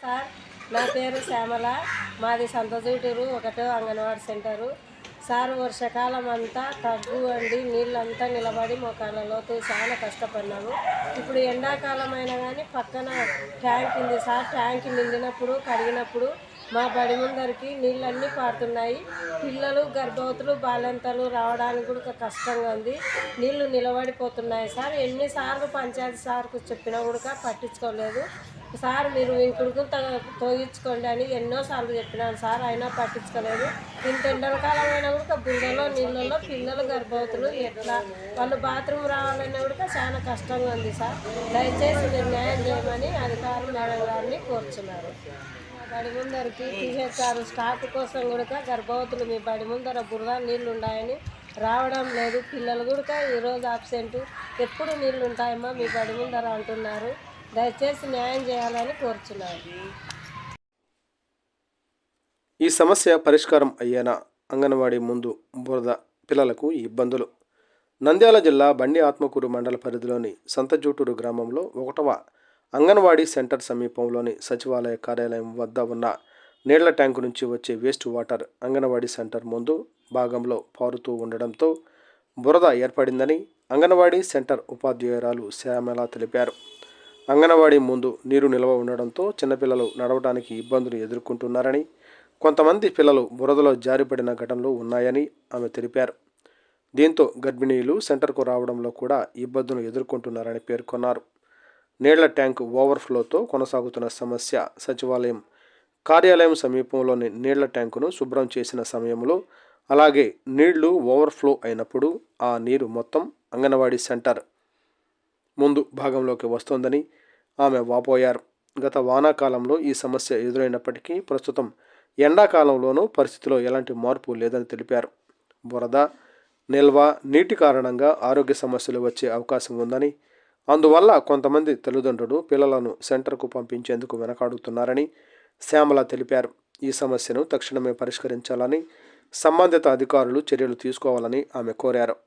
సార్ నా పేరు శ్యామల, మాది సంతజూటూరు 1వ అంగన్వాడీ సెంటరు. సార్ వర్షాకాలం అంతా తగ్గు అండి, నీళ్ళంతా నిలబడి మోకాళ్ళలోతు చాలా కష్టపడినాము. ఇప్పుడు ఎండాకాలం అయినా కానీ పక్కన ట్యాంక్ ఉంది సార్. ట్యాంక్ నిండినప్పుడు కడిగినప్పుడు మా బడి ముందరికి నీళ్ళన్నీ పారుతున్నాయి. పిల్లలు గర్భవతులు బాలింతలు రావడానికి కూడా కష్టంగా ఉంది. నీళ్లు నిలబడిపోతున్నాయి సార్. ఎన్నిసార్లు పంచాయతీ సార్కు చెప్పినా కూడా పట్టించుకోలేదు సార్. మీరు ఇంకుడుకు తోగించుకోండి అని ఎన్నోసార్లు చెప్పినాను సార్, అయినా పట్టించుకోలేదు. ఇంత ఎండలకాలం అయినా కూడా బురదలో నీళ్ళలో పిల్లలు గర్భవతులు ఎట్లా వాళ్ళు బాత్రూమ్ రావాలన్నా కూడా చాలా కష్టంగా ఉంది సార్. దయచేసి మీరు న్యాయం చేయమని అధికారులు మేడం గారిని కోరుచున్నారు. బడి ముందరికి టీహెచ్ఆర్ స్టాక్ కోసం కూడా గర్భవతులు మీ బడి ముందర బురద నీళ్ళు ఉన్నాయని రావడం లేదు. పిల్లలు కూడా ఈరోజు అబ్సెంట్, ఎప్పుడు నీళ్ళు ఉంటాయమ్మా మీ బడి ముందర అంటున్నారు. దయచేసి న్యాయం చేయాలని కోరుచున్నారు. ఈ సమస్య పరిష్కారం అయ్యేనా? అంగన్వాడీ ముందు బురద, పిల్లలకు ఇబ్బందులు. నంద్యాల జిల్లా బండి ఆత్మకూరు మండల పరిధిలోని సంతజూటూరు గ్రామంలో 1వ అంగన్వాడీ సెంటర్ సమీపంలోని సచివాలయ కార్యాలయం వద్ద ఉన్న నీళ్ల ట్యాంకు నుంచి వచ్చే వేస్ట్ వాటర్ అంగన్వాడీ సెంటర్ ముందు భాగంలో పారుతూ ఉండడంతో బురద ఏర్పడిందని అంగన్వాడీ సెంటర్ ఉపాధ్యాయురాలు శ్యామల తెలిపారు. అంగన్వాడీ ముందు నీరు నిల్వ ఉండడంతో చిన్నపిల్లలు నడవడానికి ఇబ్బందులు ఎదుర్కొంటున్నారని, కొంతమంది పిల్లలు బురదలో జారిపడిన ఘటనలు ఉన్నాయని ఆమె తెలిపారు. దీంతో గర్భిణీలు సెంటర్కు రావడంలో కూడా ఇబ్బందులు ఎదుర్కొంటున్నారని పేర్కొన్నారు. నీళ్ల ట్యాంకు ఓవర్ఫ్లోతో కొనసాగుతున్న సమస్య. సచివాలయం కార్యాలయం సమీపంలోని నీళ్ల ట్యాంకును శుభ్రం చేసిన సమయంలో, అలాగే నీళ్లు ఓవర్ఫ్లో అయినప్పుడు ఆ నీరు మొత్తం అంగన్వాడీ సెంటర్ ముందు భాగంలోకి వస్తోందని ఆమె వాపోయారు. గత వానాకాలంలో ఈ సమస్య ఎదురైనప్పటికీ ప్రస్తుతం ఎండాకాలంలోనూ పరిస్థితిలో ఎలాంటి మార్పు లేదని తెలిపారు. బురద, నిల్వ నీటి కారణంగా ఆరోగ్య సమస్యలు వచ్చే అవకాశం ఉందని, అందువల్ల కొంతమంది తల్లిదండ్రులు పిల్లలను సెంటర్కు పంపించేందుకు వెనకాడుతున్నారని శ్యామల తెలిపారు. ఈ సమస్యను తక్షణమే పరిష్కరించాలని సంబంధిత అధికారులు చర్యలు తీసుకోవాలని ఆమె కోరారు.